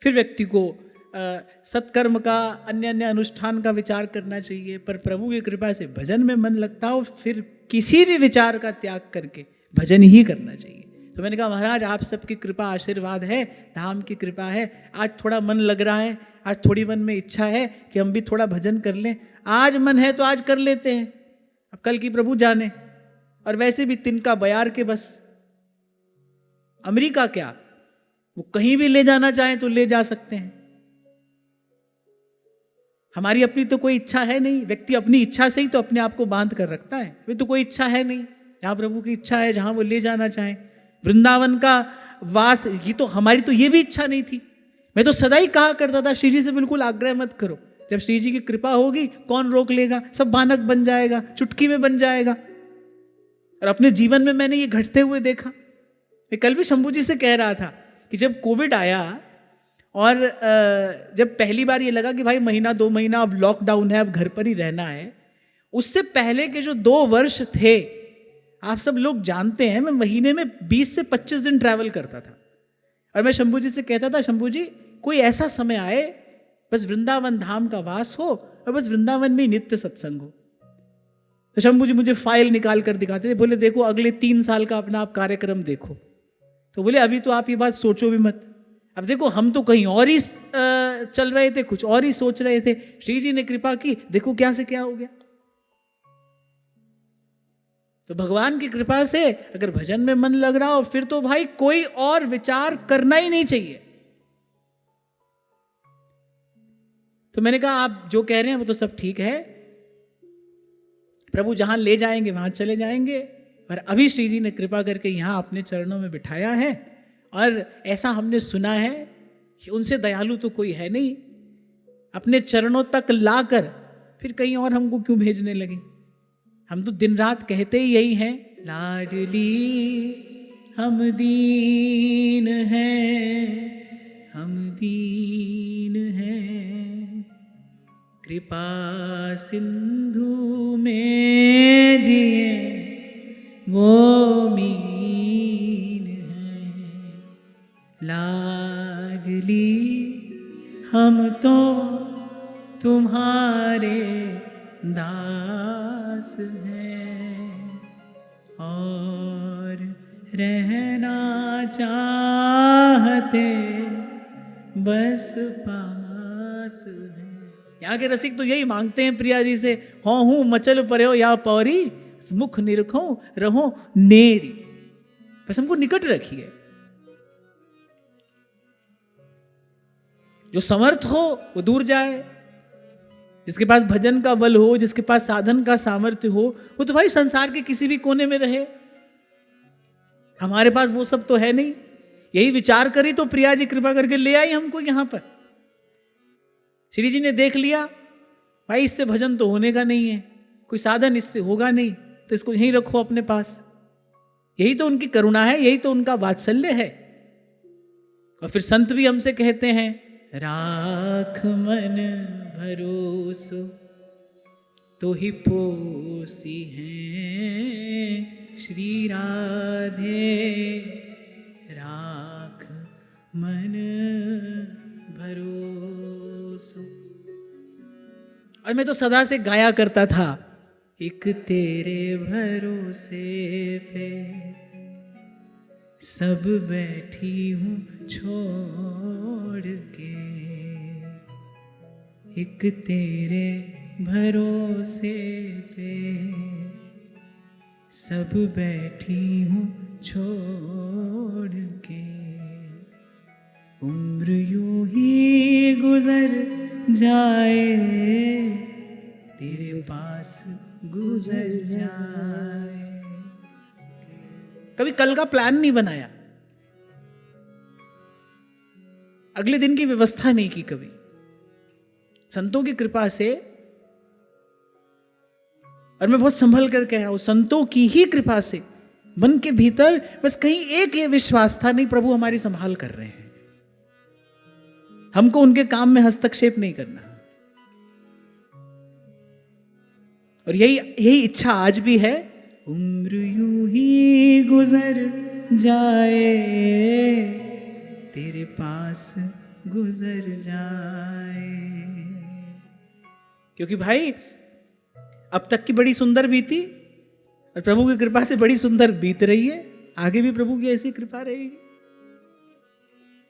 फिर व्यक्ति को सत्कर्म का, अन्य अन्य अनुष्ठान का विचार करना चाहिए। पर प्रभु की कृपा से भजन में मन लगता हो, फिर किसी भी विचार का त्याग करके भजन ही करना चाहिए। तो मैंने कहा महाराज आप सबकी कृपा आशीर्वाद है, धाम की कृपा है, आज थोड़ा मन लग रहा है, आज थोड़ी मन में इच्छा है कि हम भी थोड़ा भजन कर लें। आज मन है तो आज कर लेते हैं, अब कल की प्रभु जाने। और वैसे भी तिनका बयार के बस, अमेरिका क्या, वो कहीं भी ले जाना चाहें तो ले जा सकते हैं। हमारी अपनी तो कोई इच्छा है नहीं, व्यक्ति अपनी इच्छा से ही तो अपने आप को बांध कर रखता है। वे तो कोई इच्छा है नहीं, जहां प्रभु की इच्छा है, जहां वो ले जाना चाहे। वृंदावन का वास, ये तो हमारी तो ये भी इच्छा नहीं थी। मैं तो सदा ही कहा करता था श्री जी से बिल्कुल आग्रह मत करो, जब श्री जी की कृपा होगी कौन रोक लेगा, सब बानक बन जाएगा, चुटकी में बन जाएगा। और अपने जीवन में मैंने ये घटते हुए देखा। मैं कल भी शंभू जी से कह रहा था कि जब कोविड आया और जब पहली बार ये लगा कि भाई महीना 2 महीना अब लॉकडाउन है, अब घर पर ही रहना है, उससे पहले के जो 2 वर्ष थे, आप सब लोग जानते हैं मैं महीने में 20 से 25 दिन ट्रैवल करता था। और मैं शंभू जी से कहता था शंभू जी कोई ऐसा समय आए, बस वृंदावन धाम का वास हो और बस वृंदावन में नित्य सत्संग हो। तो शंभू जी मुझे फाइल निकाल कर दिखाते थे, बोले देखो अगले 3 साल का अपना आप कार्यक्रम देखो। तो बोले अभी तो आप ये बात सोचो भी मत। अब देखो हम तो कहीं और ही चल रहे थे, कुछ और ही सोच रहे थे, श्री जी ने कृपा की, देखो क्या से क्या हो गया। तो भगवान की कृपा से अगर भजन में मन लग रहा हो, फिर तो भाई कोई और विचार करना ही नहीं चाहिए। तो मैंने कहा आप जो कह रहे हैं वो तो सब ठीक है, प्रभु जहां ले जाएंगे वहां चले जाएंगे। पर अभी श्री जी ने कृपा करके यहां अपने चरणों में बिठाया है, और ऐसा हमने सुना है कि उनसे दयालु तो कोई है नहीं, अपने चरणों तक लाकर फिर कहीं और हमको क्यों भेजने लगे। हम तो दिन रात कहते ही यही हैं, लाडली हम दीन हैं, हम दीन हैं, कृपा सिंधु में जिए वो मीन है। लाडली हम तो तुम्हारे दास हैं, और रहना चाहते बस पास हैं। यहाँ के रसिक तो यही मांगते हैं प्रिया जी से, हो हूं मचल पर्यो या पौरी, मुख निरखो रहो नेरी, बस हमको निकट रखिए। जो समर्थ हो वो दूर जाए, जिसके पास भजन का बल हो, जिसके पास साधन का सामर्थ्य हो, वो तो भाई संसार के किसी भी कोने में रहे। हमारे पास वो सब तो है नहीं। यही विचार करी तो प्रिया जी कृपा करके ले आई हमको यहां पर। श्री जी ने देख लिया भाई इससे भजन तो होने का नहीं है, कोई साधन इससे होगा नहीं, तो इसको यहीं रखो अपने पास। यही तो उनकी करुणा है, यही तो उनका वात्सल्य है। और फिर संत भी हमसे कहते हैं, राख मन भरोसो तो ही पोसी हैं श्री राधे, राख मन भरोसो। और मैं तो सदा से गाया करता था, एक तेरे भरोसे पे सब बैठी हूँ छोड़ के, एक तेरे भरोसे पे सब बैठी हूँ छोड़ के, उम्र यूं ही गुजर जाए तेरे पास गुजर जाए। कभी कल का प्लान नहीं बनाया, अगले दिन की व्यवस्था नहीं की कभी। संतों की कृपा से, और मैं बहुत संभल कर कह रहा हूं, संतों की ही कृपा से मन के भीतर बस कहीं एक ये विश्वास था, नहीं प्रभु हमारी संभाल कर रहे हैं, हमको उनके काम में हस्तक्षेप नहीं करना। और यही इच्छा आज भी है, उम्र यूं ही गुजर जाए तेरे पास गुजर जाए। क्योंकि भाई अब तक की बड़ी सुंदर बीती और प्रभु की कृपा से बड़ी सुंदर बीत रही है, आगे भी प्रभु की ऐसी कृपा रहेगी।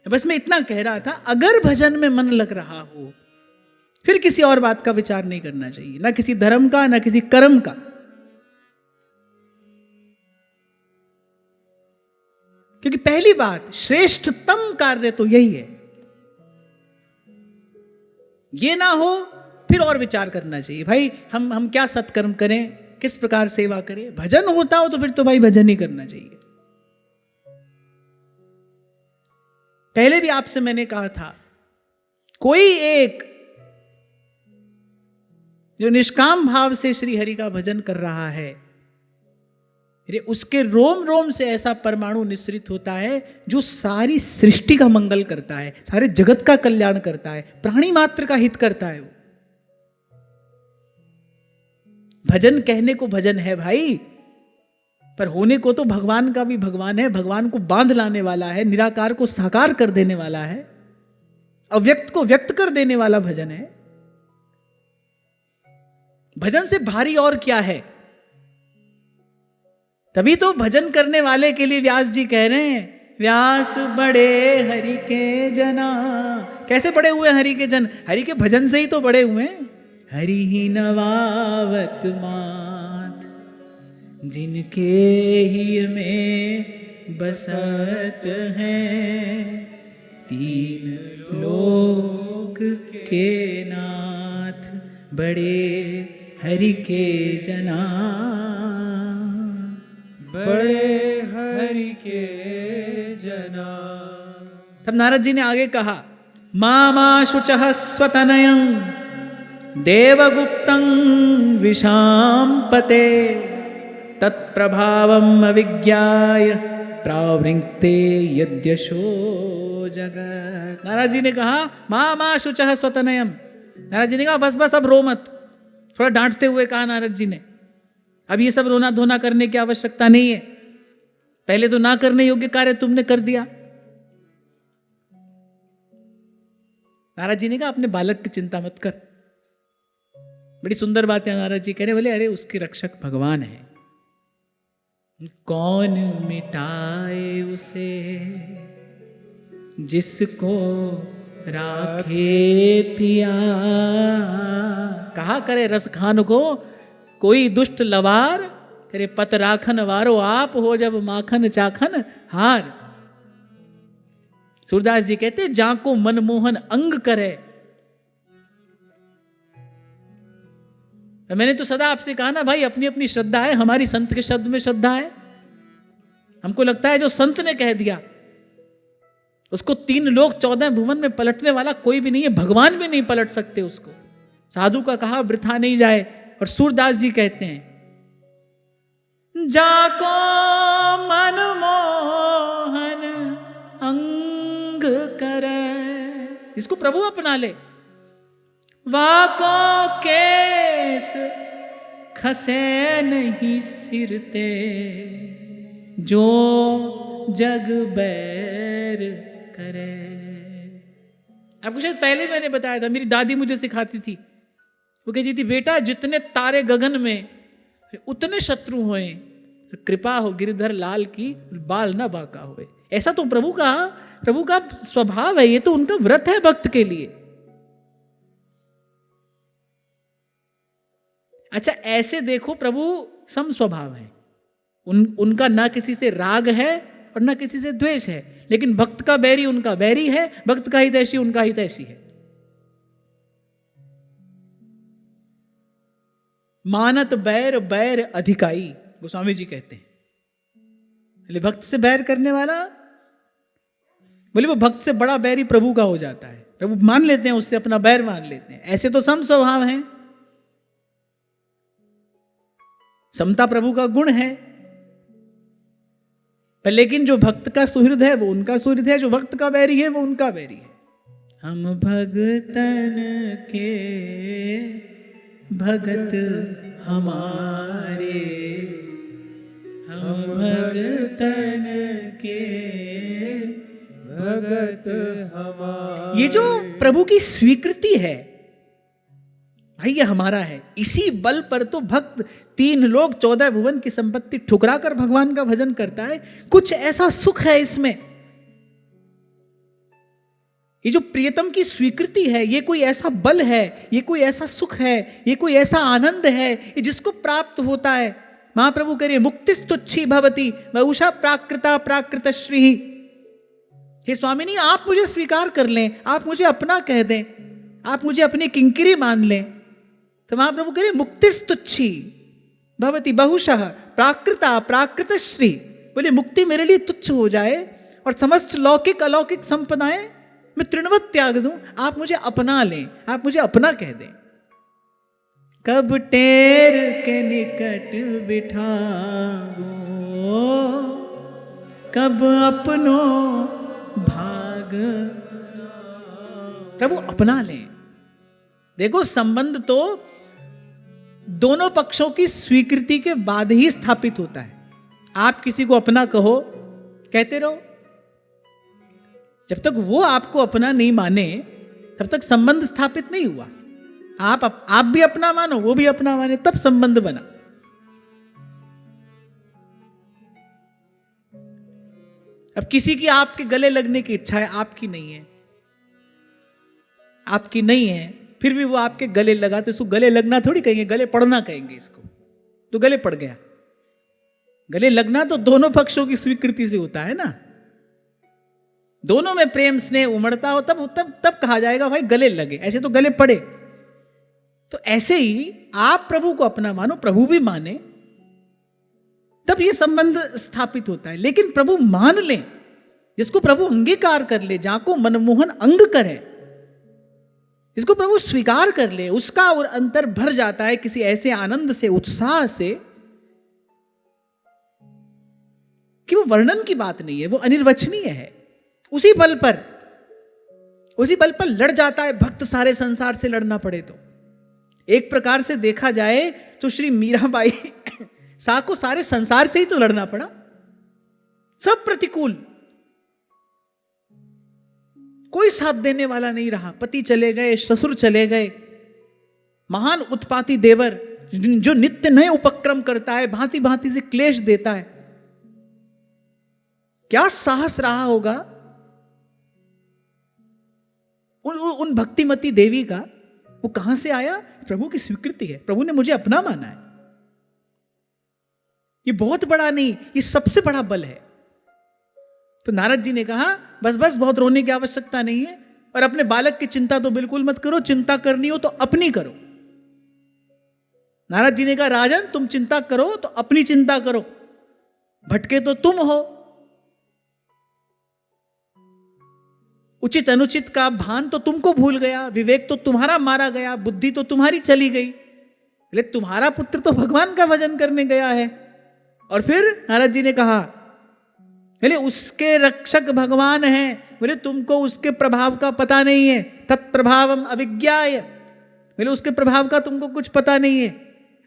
बस मैं इतना कह रहा था, अगर भजन में मन लग रहा हो फिर किसी और बात का विचार नहीं करना चाहिए, ना किसी धर्म का ना किसी कर्म का। क्योंकि पहली बात, श्रेष्ठतम कार्य तो यही है। ये ना हो फिर और विचार करना चाहिए भाई, हम क्या सत्कर्म करें, किस प्रकार सेवा करें। भजन होता हो तो फिर तो भाई भजन ही करना चाहिए। पहले भी आपसे मैंने कहा था, कोई एक जो निष्काम भाव से श्री हरि का भजन कर रहा है, उसके रोम रोम से ऐसा परमाणु निस्सृत होता है जो सारी सृष्टि का मंगल करता है, सारे जगत का कल्याण करता है, प्राणी मात्र का हित करता है। वो भजन कहने को भजन है भाई, पर होने को तो भगवान का भी भगवान है, भगवान को बांध लाने वाला है, निराकार को साकार कर देने वाला है, अव्यक्त को व्यक्त कर देने वाला भजन है। भजन से भारी और क्या है। तभी तो भजन करने वाले के लिए व्यास जी कह रहे हैं, व्यास बड़े हरि के जना। कैसे बड़े हुए हरि के जन? हरि के भजन से ही तो बड़े हुए। हरि ही नवावत मात, जिनके ही में बसत हैं, तीन लोक के नाथ, बड़े हरि के जना, बड़े हरि के जना। तब नारद जी ने आगे कहा, मामा शुचः स्वतनयं देवगुप्तं विशाम्पते, तत्प्रभावम् अविज्ञाय प्रावृंक्ते यद्यशो जगत्। नारद जी ने कहा, मामा शुचः स्वतनयं। नारद जी ने कहा, बस अब रो मत। थोड़ा डांटते हुए कहा नारद जी ने, अब ये सब रोना धोना करने की आवश्यकता नहीं है, पहले तो ना करने योग्य कार्य तुमने कर दिया। नारद जी ने कहा, अपने बालक की चिंता मत कर। बड़ी सुंदर बात है। नारद जी कह रहे, बोले अरे उसके रक्षक भगवान है, कौन मिटाए उसे, जिसको राखे पिया। कहा करे रस खान को कोई दुष्ट लवार, करे पत राखन वारो आप हो, जब माखन चाखन हार। सूरदास जी कहते जाको मनमोहन अंग करे। मैंने तो सदा आपसे कहा ना भाई, अपनी अपनी श्रद्धा है, हमारी संत के शब्द में श्रद्धा है। हमको लगता है जो संत ने कह दिया उसको 3 लोक 14 भुवन में पलटने वाला कोई भी नहीं है, भगवान भी नहीं पलट सकते उसको। साधु का कहा वृथा नहीं जाए। और सूरदास जी कहते हैं जाको मनमोहन अंग करे, इसको प्रभु अपना ले। वाको केस खसे नहीं सिरते, जो जग बैर करे। आपको शायद पहले मैंने बताया था, मेरी दादी मुझे सिखाती थी। वो कहती थी बेटा जितने तारे गगन में उतने शत्रु होए, कृपा हो गिरधर लाल की बाल ना बाका होए। ऐसा तो प्रभु का स्वभाव है, ये तो उनका व्रत है भक्त के लिए। अच्छा ऐसे देखो प्रभु सम स्वभाव है, उनका ना किसी से राग है और ना किसी से द्वेष है, लेकिन भक्त का बैरी उनका बैरी है, भक्त का हितैषी उनका हितैषी है। मानत बैर बैर अधिकाई, गोस्वामी जी कहते हैं। बोले भक्त से बैर करने वाला, बोले वो भक्त से बड़ा बैरी प्रभु का हो जाता है, प्रभु मान लेते हैं उससे अपना बैर मान लेते हैं। ऐसे तो सम स्वभाव हैं, समता प्रभु का गुण है, पर लेकिन जो भक्त का सुहृद है वो उनका सुहृद है, जो भक्त का बैरी है वो उनका बैरी है। हम भगतन के भगत हमारे, हम भगतन के भगत हमारे। ये जो प्रभु की स्वीकृति है भाई, ये हमारा है। इसी बल पर तो भक्त 3 लोक 14 भुवन की संपत्ति ठुकरा कर भगवान का भजन करता है। कुछ ऐसा सुख है इसमें, ये जो प्रियतम की स्वीकृति है, ये कोई ऐसा बल है, ये कोई ऐसा सुख है, ये कोई ऐसा आनंद है, ये जिसको प्राप्त होता है। महाप्रभु करिए मुक्तिस्तुच्छी भवती वहुषा प्राकृता प्राकृत श्री। हे स्वामिनी आप मुझे स्वीकार कर लें, आप मुझे अपना कह दें, आप मुझे अपनी किंकिरी मान लें, तो महाप्रभु करिए मुक्तिस्तुच्छी भवती बहुशः प्राकृता प्राकृत श्री। बोले मुक्ति मेरे लिए तुच्छ हो जाए और समस्त लौकिक अलौकिक संपदाएं मैं तृणवत त्याग दूं, आप मुझे अपना लें, आप मुझे अपना कह दें। कब टेर के निकट बिठाओ, कब अपनो भाग, प्रभु अपना लें। देखो संबंध तो दोनों पक्षों की स्वीकृति के बाद ही स्थापित होता है। आप किसी को अपना कहो, कहते रहो, जब तक वो आपको अपना नहीं माने तब तक संबंध स्थापित नहीं हुआ। आप भी अपना मानो, वो भी अपना माने, तब संबंध बना। अब किसी की आपके गले लगने की इच्छा है, आपकी नहीं है, आपकी नहीं है, फिर भी वो आपके गले लगा, तो इसको गले लगना थोड़ी कहेंगे, गले पड़ना कहेंगे इसको। तो गले पड़ गया। गले लगना तो दोनों पक्षों की स्वीकृति से होता है ना, दोनों में प्रेम स्नेह उमड़ता हो तब कहा जाएगा भाई गले लगे, ऐसे तो गले पड़े। तो ऐसे ही आप प्रभु को अपना मानो, प्रभु भी माने, तब ये संबंध स्थापित होता है। लेकिन प्रभु मान ले, जिसको प्रभु अंगीकार कर ले, जाको मनमोहन अंग करे, इसको प्रभु स्वीकार कर ले, उसका और अंतर भर जाता है किसी ऐसे आनंद से, उत्साह से कि वो वर्णन की बात नहीं है, वो अनिर्वचनीय है। उसी बल पर लड़ जाता है भक्त, सारे संसार से लड़ना पड़े तो। एक प्रकार से देखा जाए तो श्री मीराबाई सा को सारे संसार से ही तो लड़ना पड़ा, सब प्रतिकूल, कोई साथ देने वाला नहीं रहा। पति चले गए, ससुर चले गए, महान उत्पाती देवर जो नित्य नए उपक्रम करता है, भांति भांति से क्लेश देता है। क्या साहस रहा होगा उन भक्तिमती देवी का। वो कहां से आया? प्रभु की स्वीकृति है, प्रभु ने मुझे अपना माना है। ये बहुत बड़ा नहीं, ये सबसे बड़ा बल है। तो नारद जी ने कहा बस बस बहुत रोने की आवश्यकता नहीं है, और अपने बालक की चिंता तो बिल्कुल मत करो, चिंता करनी हो तो अपनी करो। नारद जी ने कहा राजन तुम चिंता करो तो अपनी चिंता करो, भटके तो तुम हो। उचित अनुचित का भान तो तुमको भूल गया, विवेक तो तुम्हारा मारा गया, बुद्धि तो तुम्हारी चली गई, लेकिन तुम्हारा पुत्र तो भगवान का भजन करने गया है। और फिर नारद जी ने कहा बोले उसके रक्षक भगवान हैं, बोले तुमको उसके प्रभाव का पता नहीं है, तत्प्रभावम अविज्ञाय, बोले उसके प्रभाव का तुमको कुछ पता नहीं है।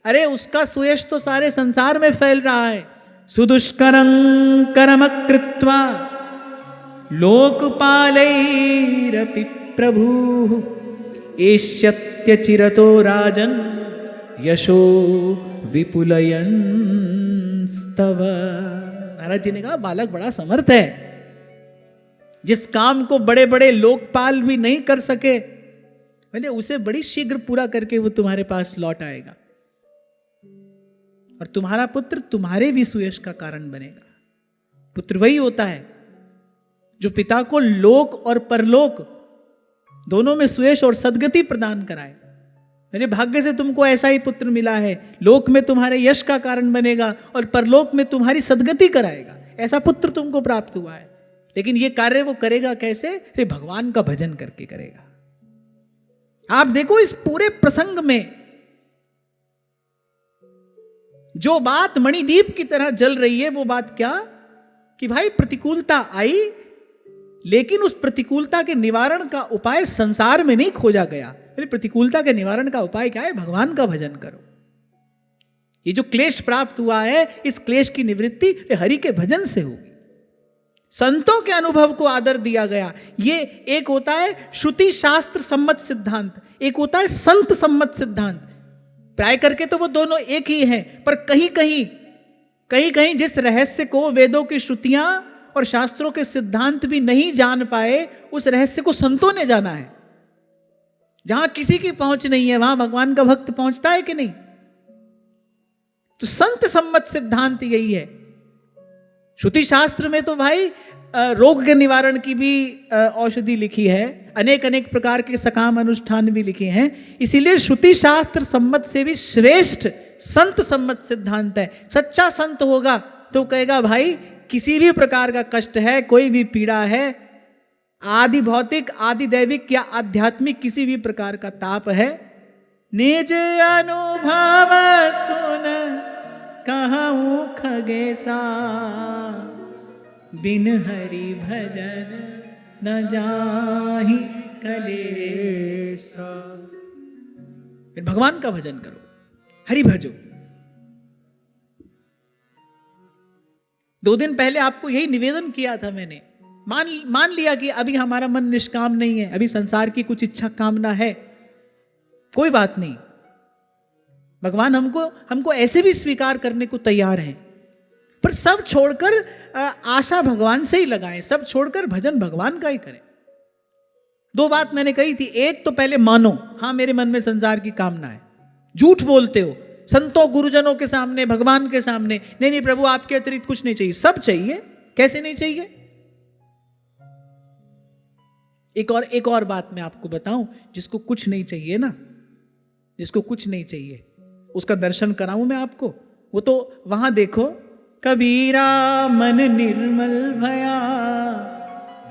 अरे उसका सुयश तो सारे संसार में फैल रहा है। सुदुष्करं कर्मकृत्वा लोकपालैरपि प्रभु एष्यत्य चिरतो राजन यशो विपुलयन् स्तव। नारद जी ने कहा बालक बड़ा समर्थ है, जिस काम को बड़े बड़े लोकपाल भी नहीं कर सके, मैंने उसे बड़ी शीघ्र पूरा करके वो तुम्हारे पास लौट आएगा, और तुम्हारा पुत्र तुम्हारे भी सुयश का कारण बनेगा। पुत्र वही होता है जो पिता को लोक और परलोक दोनों में सुयश और सद्गति प्रदान कराए। मेरे भाग्य से तुमको ऐसा ही पुत्र मिला है, लोक में तुम्हारे यश का कारण बनेगा और परलोक में तुम्हारी सद्गति कराएगा, ऐसा पुत्र तुमको प्राप्त हुआ है। लेकिन ये कार्य वो करेगा कैसे? अरे भगवान का भजन करके करेगा। आप देखो इस पूरे प्रसंग में जो बात मणिदीप की तरह जल रही है, वो बात क्या कि भाई प्रतिकूलता आई, लेकिन उस प्रतिकूलता के निवारण का उपाय संसार में नहीं खोजा गया। प्रतिकूलता के निवारण का उपाय क्या है? भगवान का भजन करो। ये जो क्लेश प्राप्त हुआ है, इस क्लेश की निवृत्ति हरि के भजन से होगी। संतों के अनुभव को आदर दिया गया। ये एक होता है श्रुति शास्त्र सम्मत सिद्धांत, एक होता है संत सम्मत सिद्धांत। प्राय करके तो वो दोनों एक ही हैं, पर कहीं कहीं जिस रहस्य को वेदों की श्रुतियां और शास्त्रों के सिद्धांत भी नहीं जान पाए, उस रहस्य को संतों ने जाना है। जहां किसी की पहुंच नहीं है, वहां भगवान का भक्त पहुंचता है कि नहीं? तो संत सम्मत सिद्धांत यही है। श्रुति शास्त्र में तो भाई रोग के निवारण की भी औषधि लिखी है, अनेक अनेक प्रकार के सकाम अनुष्ठान भी लिखे हैं। इसीलिए श्रुति शास्त्र सम्मत से भी श्रेष्ठ संत सम्मत सिद्धांत है। सच्चा संत होगा तो कहेगा भाई किसी भी प्रकार का कष्ट है, कोई भी पीड़ा है, आदि भौतिक आदि दैविक या आध्यात्मिक किसी भी प्रकार का ताप है, निज अनुभव सुन कहूं खगेसा, बिन हरि भजन न जाहि कलेसा। फिर भगवान का भजन करो, हरि भजो। 2 दिन पहले आपको यही निवेदन किया था मैंने। मान लिया कि अभी हमारा मन निष्काम नहीं है, अभी संसार की कुछ इच्छा कामना है, कोई बात नहीं। भगवान हमको ऐसे भी स्वीकार करने को तैयार हैं, पर सब छोड़कर आशा भगवान से ही लगाएं, सब छोड़कर भजन भगवान का ही करें। 2 बात मैंने कही थी। एक तो पहले मानो, हाँ मेरे मन में संसार की कामना है। झूठ बोलते हो संतों गुरुजनों के सामने, भगवान के सामने, नहीं प्रभु आपके अतिरिक्त कुछ नहीं चाहिए। सब चाहिए, कैसे नहीं चाहिए? एक और बात मैं आपको बताऊं, जिसको कुछ नहीं चाहिए ना, जिसको कुछ नहीं चाहिए उसका दर्शन कराऊं मैं आपको। वो तो वहां देखो, कबीरा मन निर्मल भया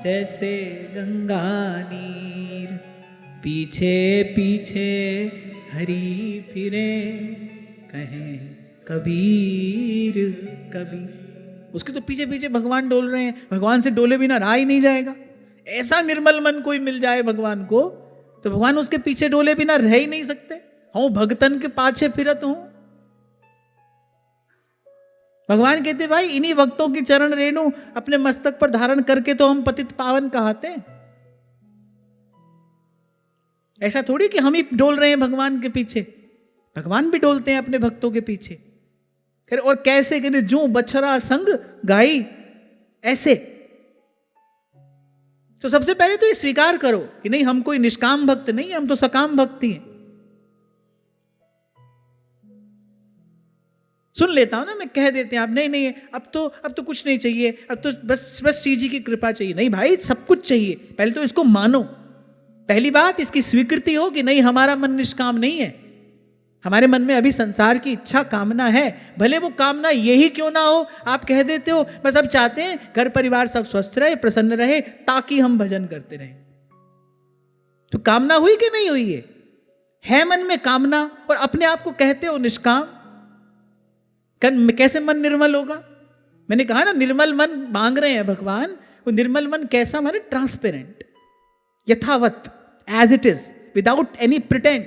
जैसे गंगा नीर, पीछे पीछे हरि फिरे कहें कबीर कबीर। उसके तो पीछे पीछे भगवान डोल रहे हैं, भगवान से डोले बिना रहा ही नहीं जाएगा। ऐसा निर्मल मन कोई मिल जाए भगवान को, तो भगवान उसके पीछे डोले बिना रह ही नहीं सकते। हूं भगतन के पाछे फिरत हूं। भगवान कहते भाई इन्हीं भक्तों की चरण रेणु अपने मस्तक पर धारण करके तो हम पतित पावन कहते हैं। ऐसा थोड़ी कि हम ही डोल रहे हैं भगवान के पीछे, भगवान भी डोलते हैं अपने भक्तों के पीछे। और कैसे कहते, जो बछड़ा संग गाई ऐसे। तो सबसे पहले तो ये स्वीकार करो कि नहीं, हम कोई निष्काम भक्त नहीं, हम तो सकाम भक्ति हैं। सुन लेता हूं ना मैं, कह देते हैं आप नहीं नहीं अब तो कुछ नहीं चाहिए, अब तो बस श्री जी की कृपा चाहिए। नहीं भाई, सब कुछ चाहिए, पहले तो इसको मानो। पहली बात इसकी स्वीकृति हो कि नहीं, हमारा मन निष्काम नहीं है, हमारे मन में अभी संसार की इच्छा कामना है, भले वो कामना यही क्यों ना हो। आप कह देते हो बस अब चाहते हैं घर परिवार सब स्वस्थ रहे, प्रसन्न रहे, ताकि हम भजन करते रहें। तो कामना हुई कि नहीं हुई? है मन में कामना और अपने आप को कहते हो निष्काम, कैसे मन निर्मल होगा? मैंने कहा ना, निर्मल मन मांग रहे हैं भगवान। वो निर्मल मन कैसा? माने ट्रांसपेरेंट, यथावत, as it is, without any pretend.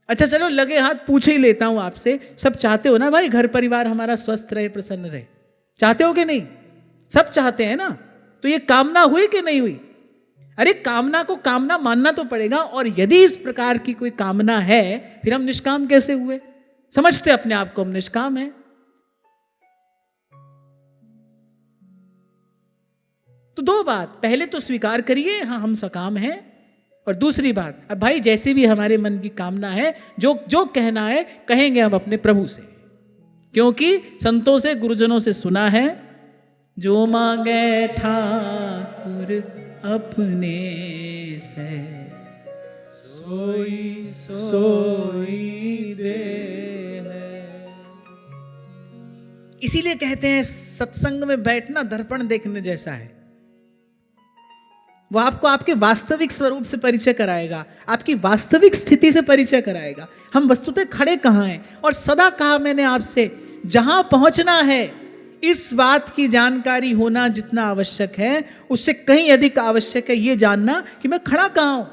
अच्छा चलो लगे हाथ पूछ ही लेता हूं आपसे, सब चाहते हो ना भाई घर परिवार हमारा स्वस्थ रहे, प्रसन्न रहे? चाहते हो कि नहीं? सब चाहते हैं ना। तो ये कामना हुई कि नहीं हुई? अरे कामना को कामना मानना तो पड़ेगा। और यदि इस प्रकार की कोई कामना है, फिर हम निष्काम कैसे हुए? समझते अपने आप को हम निष्काम हैं। तो दो बात, पहले तो स्वीकार करिए हाँ हम सकाम हैं, और दूसरी बात, अब भाई जैसे भी हमारे मन की कामना है, जो कहना है कहेंगे हम अपने प्रभु से, क्योंकि संतों से गुरुजनों से सुना है, जो मांगे ठाकुर अपने से सोई दे है। इसीलिए कहते हैं सत्संग में बैठना दर्पण देखने जैसा है। वो आपको आपके वास्तविक स्वरूप से परिचय कराएगा, आपकी वास्तविक स्थिति से परिचय कराएगा। हम वस्तुतः खड़े कहाँ हैं। और सदा कहा मैंने आपसे, जहां पहुंचना है इस बात की जानकारी होना जितना आवश्यक है, उससे कहीं अधिक आवश्यक है ये जानना कि मैं खड़ा कहां हूं,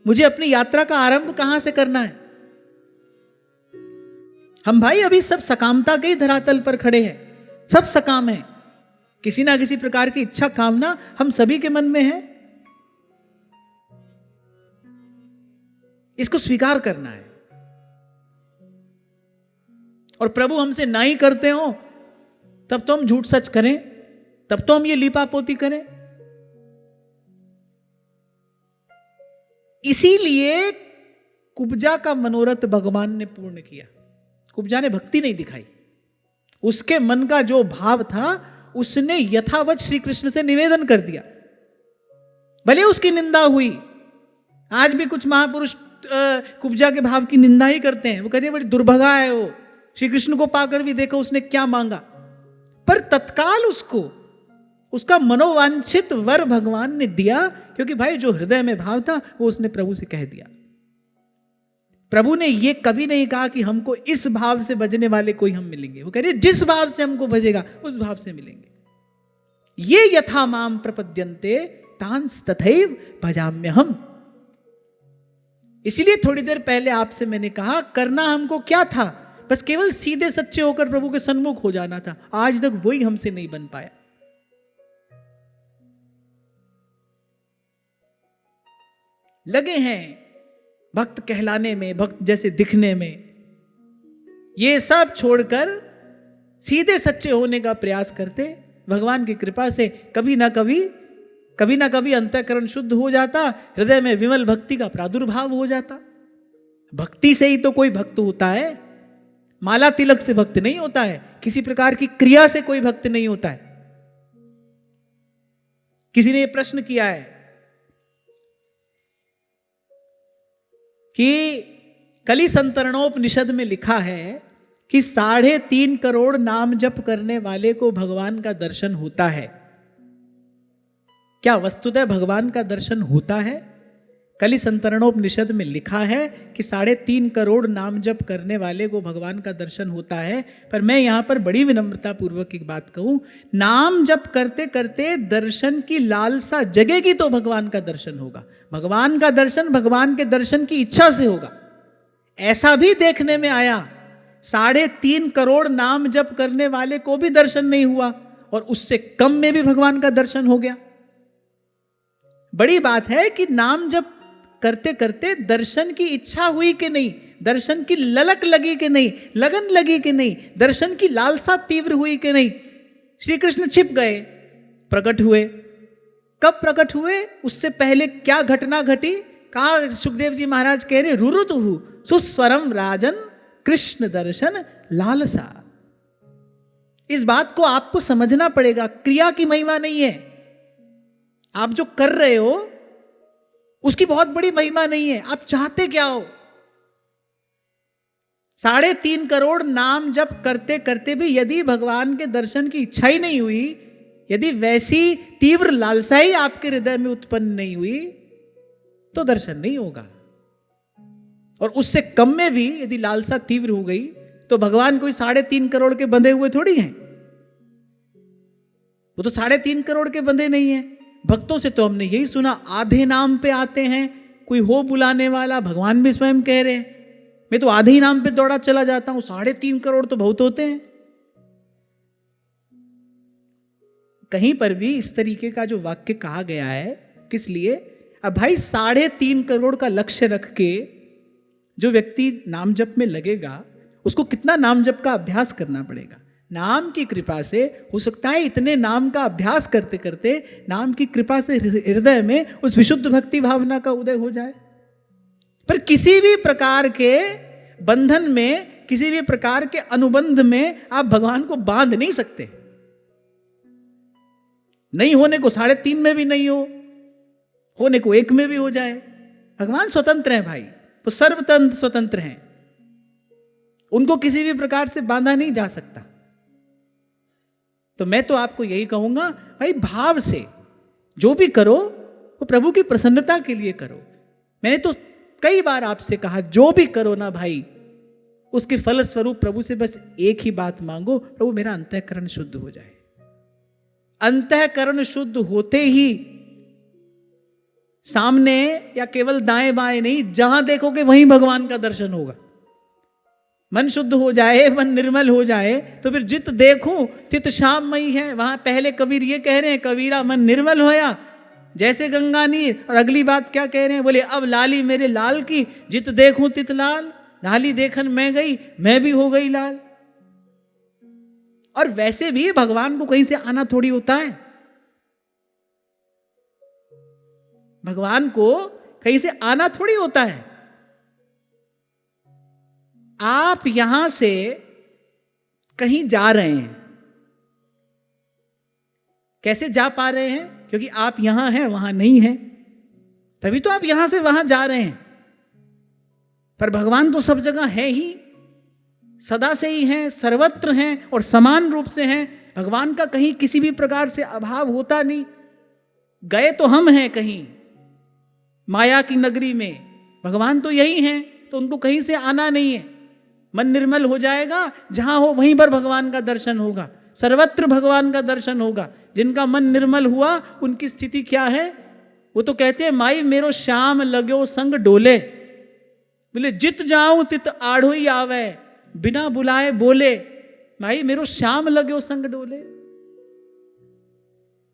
मुझे अपनी यात्रा का आरंभ कहां से करना है। हम भाई अभी सब सकामता के ही धरातल पर खड़े हैं, सब सकाम है, किसी ना किसी प्रकार की इच्छा कामना हम सभी के मन में है। इसको स्वीकार करना है। और प्रभु हमसे ना ही करते हो तब तो हम झूठ सच करें, तब तो हम ये लीपापोती करें। इसीलिए कुब्जा का मनोरथ भगवान ने पूर्ण किया। कुब्जा ने भक्ति नहीं दिखाई, उसके मन का जो भाव था उसने यथावत श्री कृष्ण से निवेदन कर दिया। भले उसकी निंदा हुई, आज भी कुछ महापुरुष कुब्जा के भाव की निंदा ही करते हैं। वो कहते हैं बड़ी दुर्भगा है वो, श्री कृष्ण को पाकर भी देखो उसने क्या मांगा। पर तत्काल उसको उसका मनोवांछित वर भगवान ने दिया, क्योंकि भाई जो हृदय में भाव था वो उसने प्रभु से कह दिया। प्रभु ने ये कभी नहीं कहा कि हमको इस भाव से भजने वाले कोई हम मिलेंगे। वो कह रहे जिस भाव से हमको भजेगा उस भाव से मिलेंगे। ये यथा माम प्रपद्यन्ते तांस तथैव भजाम्यहम्। इसीलिए थोड़ी देर पहले आपसे मैंने कहा, करना हमको क्या था? बस केवल सीधे सच्चे होकर प्रभु के सन्मुख हो जाना था। आज तक वही हमसे नहीं बन पाया। लगे हैं भक्त कहलाने में, भक्त जैसे दिखने में, ये सब छोड़कर सीधे सच्चे होने का प्रयास करते। भगवान की कृपा से कभी ना कभी अंतःकरण शुद्ध हो जाता, हृदय में विमल भक्ति का प्रादुर्भाव हो जाता। भक्ति से ही तो कोई भक्त होता है, माला तिलक से भक्त नहीं होता है, किसी प्रकार की क्रिया से कोई भक्त नहीं होता है। किसी ने यह प्रश्न किया है कि कलि संतरणोपनिषद में लिखा है कि 3.5 करोड़ नाम जप करने वाले को भगवान का दर्शन होता है। क्या वस्तुतः भगवान का दर्शन होता है? कलि संतरणोपनिषद में लिखा है कि 3.5 करोड़ नाम जप करने वाले को भगवान का दर्शन होता है। पर मैं यहां पर बड़ी विनम्रता पूर्वक एक बात कहूं, नाम जप करते करते दर्शन की लालसा जगेगी तो भगवान का दर्शन होगा। भगवान का दर्शन भगवान के दर्शन की इच्छा से होगा। ऐसा भी देखने में आया 3.5 करोड़ नाम जप करने वाले को भी दर्शन नहीं हुआ और उससे कम में भी भगवान का दर्शन हो गया। बड़ी बात है कि नाम जप करते करते दर्शन की इच्छा हुई कि नहीं, दर्शन की ललक लगी कि नहीं, लगन लगी कि नहीं, दर्शन की लालसा तीव्र हुई कि नहीं। श्री कृष्ण छिप गए, प्रकट हुए। कब प्रकट हुए? उससे पहले क्या घटना घटी? कहा सुखदेव जी महाराज कह रहे रुरुतुहु सुस्वरम राजन कृष्ण दर्शन लालसा। इस बात को आपको समझना पड़ेगा, क्रिया की महिमा नहीं है। आप जो कर रहे हो उसकी बहुत बड़ी महिमा नहीं है। आप चाहते क्या हो? 3.5 करोड़ नाम जप करते करते भी यदि भगवान के दर्शन की इच्छा ही नहीं हुई, यदि वैसी तीव्र लालसा ही आपके हृदय में उत्पन्न नहीं हुई, तो दर्शन नहीं होगा। और उससे कम में भी यदि लालसा तीव्र हो गई तो भगवान कोई 3.5 करोड़ के बंधे हुए थोड़ी हैं। वो तो 3.5 करोड़ के बंधे नहीं है। भक्तों से तो हमने यही सुना, आधे नाम पे आते हैं, कोई हो बुलाने वाला। भगवान भी स्वयं कह रहे हैं मैं तो आधे ही नाम पे दौड़ा चला जाता हूं, 3.5 करोड़ तो बहुत होते हैं। कहीं पर भी इस तरीके का जो वाक्य कहा गया है, किस लिए? अब भाई 3.5 करोड़ का लक्ष्य रख के जो व्यक्ति नाम जप में लगेगा, उसको कितना नाम जप का अभ्यास करना पड़ेगा। नाम की कृपा से हो सकता है इतने नाम का अभ्यास करते करते नाम की कृपा से हृदय में उस विशुद्ध भक्ति भावना का उदय हो जाए। पर किसी भी प्रकार के बंधन में, किसी भी प्रकार के अनुबंध में आप भगवान को बांध नहीं सकते। नहीं होने को 3.5 में भी नहीं हो, होने को 1 में भी हो जाए। भगवान स्वतंत्र हैं भाई, वो सर्वतंत्र स्वतंत्र हैं। उनको किसी भी प्रकार से बांधा नहीं जा सकता। तो मैं तो आपको यही कहूंगा, भाई भाव से जो भी करो वो प्रभु की प्रसन्नता के लिए करो। मैंने तो कई बार आपसे कहा, जो भी करो ना भाई, उसके फल स्वरूप प्रभु से बस एक ही बात मांगो, प्रभु मेरा अंतःकरण शुद्ध हो जाए। अंतःकरण शुद्ध होते ही सामने या केवल दाएं बाएं नहीं, जहां देखोगे वहीं भगवान का दर्शन होगा। मन शुद्ध हो जाए, मन निर्मल हो जाए, तो फिर जित देखूं तित श्याममयी है। वहां पहले कबीर ये कह रहे हैं, कबीरा मन निर्मल होया जैसे गंगा नीर। और अगली बात क्या कह रहे हैं? बोले अब लाली मेरे लाल की, जित देखूं तित लाल। लाली देखन मैं गई, मैं भी हो गई लाल। और वैसे भी भगवान को कहीं से आना थोड़ी होता है। भगवान को कहीं से आना थोड़ी होता है। आप यहां से कहीं जा रहे हैं, कैसे जा पा रहे हैं? क्योंकि आप यहां हैं, वहां नहीं हैं, तभी तो आप यहां से वहां जा रहे हैं। पर भगवान तो सब जगह है ही, सदा से ही हैं, सर्वत्र हैं और समान रूप से हैं। भगवान का कहीं किसी भी प्रकार से अभाव होता नहीं। गए तो हम हैं कहीं माया की नगरी में, भगवान तो यही हैं, तो उनको कहीं से आना नहीं है। मन निर्मल हो जाएगा, जहां हो वहीं पर भगवान का दर्शन होगा, सर्वत्र भगवान का दर्शन होगा। जिनका मन निर्मल हुआ उनकी स्थिति क्या है? वो तो कहते हैं, माई मेरो श्याम लगो संग डोले। बोले जित जाऊं तित आढ़ो ही आवे, बिना बुलाए बोले माई मेरो श्याम लगो संग डोले।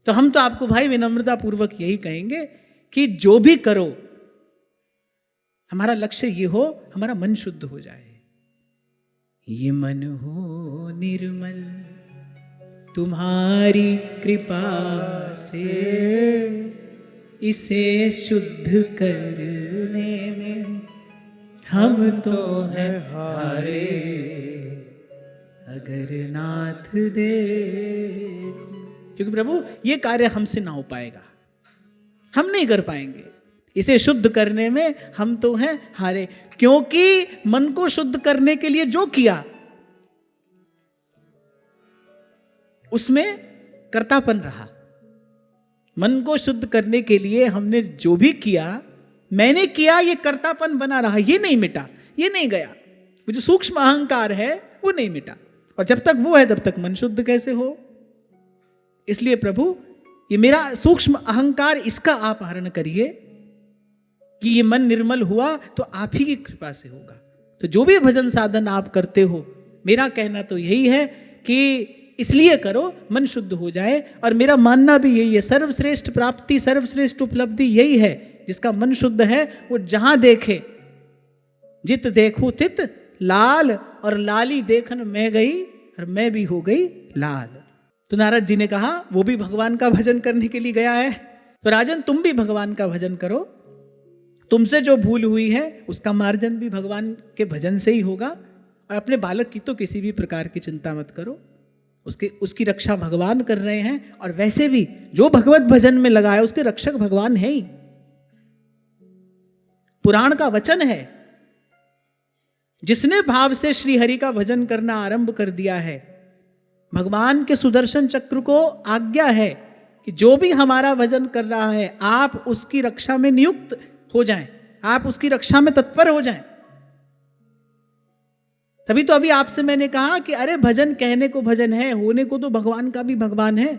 तो हम तो आपको भाई विनम्रता पूर्वक यही कहेंगे कि जो भी करो, हमारा लक्ष्य ये हो, हमारा मन शुद्ध हो जाए। ये मन हो निर्मल तुम्हारी कृपा से, इसे शुद्ध करने में हम तो हैं हारे। अगर नाथ दे, क्योंकि प्रभु ये कार्य हमसे ना हो पाएगा, हम नहीं कर पाएंगे। इसे शुद्ध करने में हम तो हैं हारे। क्योंकि मन को शुद्ध करने के लिए जो किया उसमें कर्तापन रहा। मन को शुद्ध करने के लिए हमने जो भी किया, मैंने किया, ये कर्तापन बना रहा, ये नहीं मिटा, ये नहीं गया। वो जो सूक्ष्म अहंकार है वो नहीं मिटा, और जब तक वो है तब तक मन शुद्ध कैसे हो? इसलिए प्रभु ये मेरा सूक्ष्म अहंकार, इसका आप हरण करिए कि ये मन निर्मल हुआ तो आप ही की कृपा से होगा। तो जो भी भजन साधन आप करते हो, मेरा कहना तो यही है कि इसलिए करो मन शुद्ध हो जाए। और मेरा मानना भी यही है, सर्वश्रेष्ठ प्राप्ति, सर्वश्रेष्ठ उपलब्धि यही है, जिसका मन शुद्ध है वो जहां देखे जित देखूं तित लाल, और लाली देखन मैं गई और मैं भी हो गई लाल। तो नारद जी ने कहा वो भी भगवान का भजन करने के लिए गया है, तो राजन तुम भी भगवान का भजन करो, तुमसे जो भूल हुई है उसका मार्जन भी भगवान के भजन से ही होगा। और अपने बालक की तो किसी भी प्रकार की चिंता मत करो, उसकी रक्षा भगवान कर रहे हैं। और वैसे भी जो भगवत भजन में लगा है उसके रक्षक भगवान है ही। पुराण का वचन है, जिसने भाव से श्री हरि का भजन करना आरंभ कर दिया है, भगवान के सुदर्शन चक्र को आज्ञा है कि जो भी हमारा भजन कर रहा है आप उसकी रक्षा में नियुक्त हो जाएं, आप उसकी रक्षा में तत्पर हो जाएं। तभी तो अभी आपसे मैंने कहा कि अरे भजन कहने को भजन है, होने को तो भगवान का भी भगवान है,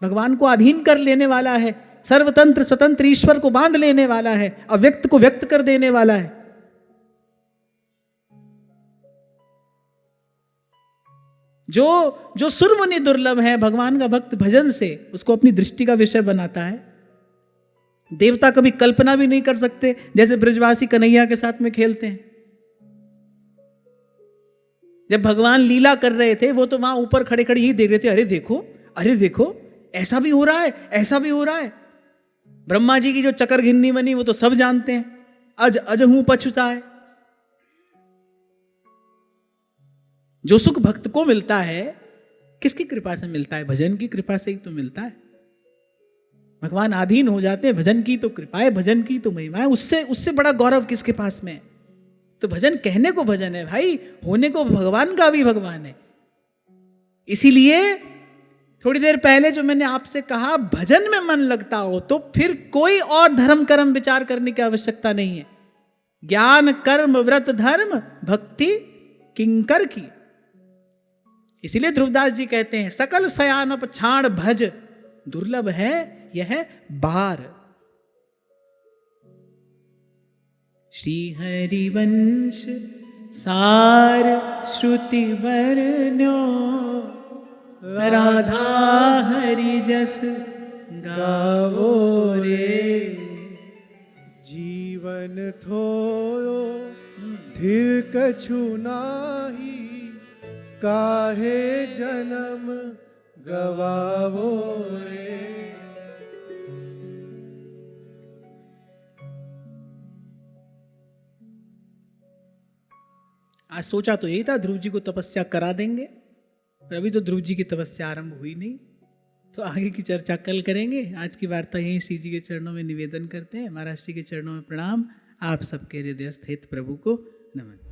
भगवान को अधीन कर लेने वाला है, सर्वतंत्र स्वतंत्र ईश्वर को बांध लेने वाला है, अव्यक्त को व्यक्त कर देने वाला है। जो सुरमुनि दुर्लभ है भगवान का भक्त भजन से उसको अपनी दृष्टि का विषय बनाता है। देवता कभी कल्पना भी नहीं कर सकते जैसे ब्रजवासी कन्हैया के साथ में खेलते हैं। जब भगवान लीला कर रहे थे वो तो वहां ऊपर खड़े खड़े ही देख रहे थे, अरे देखो ऐसा भी हो रहा है, ऐसा भी हो रहा है। ब्रह्मा जी की जो चकर घिन्नी बनी वो तो सब जानते हैं, अज हूं पछुताए। जो सुख भक्त को मिलता है किसकी कृपा से मिलता है? भजन की कृपा से ही तो मिलता है। भगवान आधीन हो जाते हैं, भजन की तो कृपा है, भजन की तो महिमा है। उससे बड़ा गौरव किसके पास में है? तो भजन कहने को भजन है भाई, होने को भगवान का भी भगवान है। इसीलिए थोड़ी देर पहले जो मैंने आपसे कहा, भजन में मन लगता हो तो फिर कोई और धर्म कर्म विचार करने की आवश्यकता नहीं है। ज्ञान कर्म व्रत धर्म भक्ति किंकर की। इसीलिए ध्रुवदास जी कहते हैं, सकल सयानप छाण भज दुर्लभ है यह बार। श्री हरिवंश सार श्रुति वर्ण्यो राधा हरि जस गावो रे। जीवन थोयो धीर कछु नाही, काहे जन्म गवावो रे। आज सोचा तो यही था ध्रुव जी को तपस्या करा देंगे, पर अभी तो ध्रुव जी की तपस्या आरंभ हुई नहीं, तो आगे की चर्चा कल करेंगे। आज की वार्ता यहीं श्री जी के चरणों में निवेदन करते हैं। महाराज श्री के चरणों में प्रणाम। आप सबके हृदयस्थ हित प्रभु को नमन।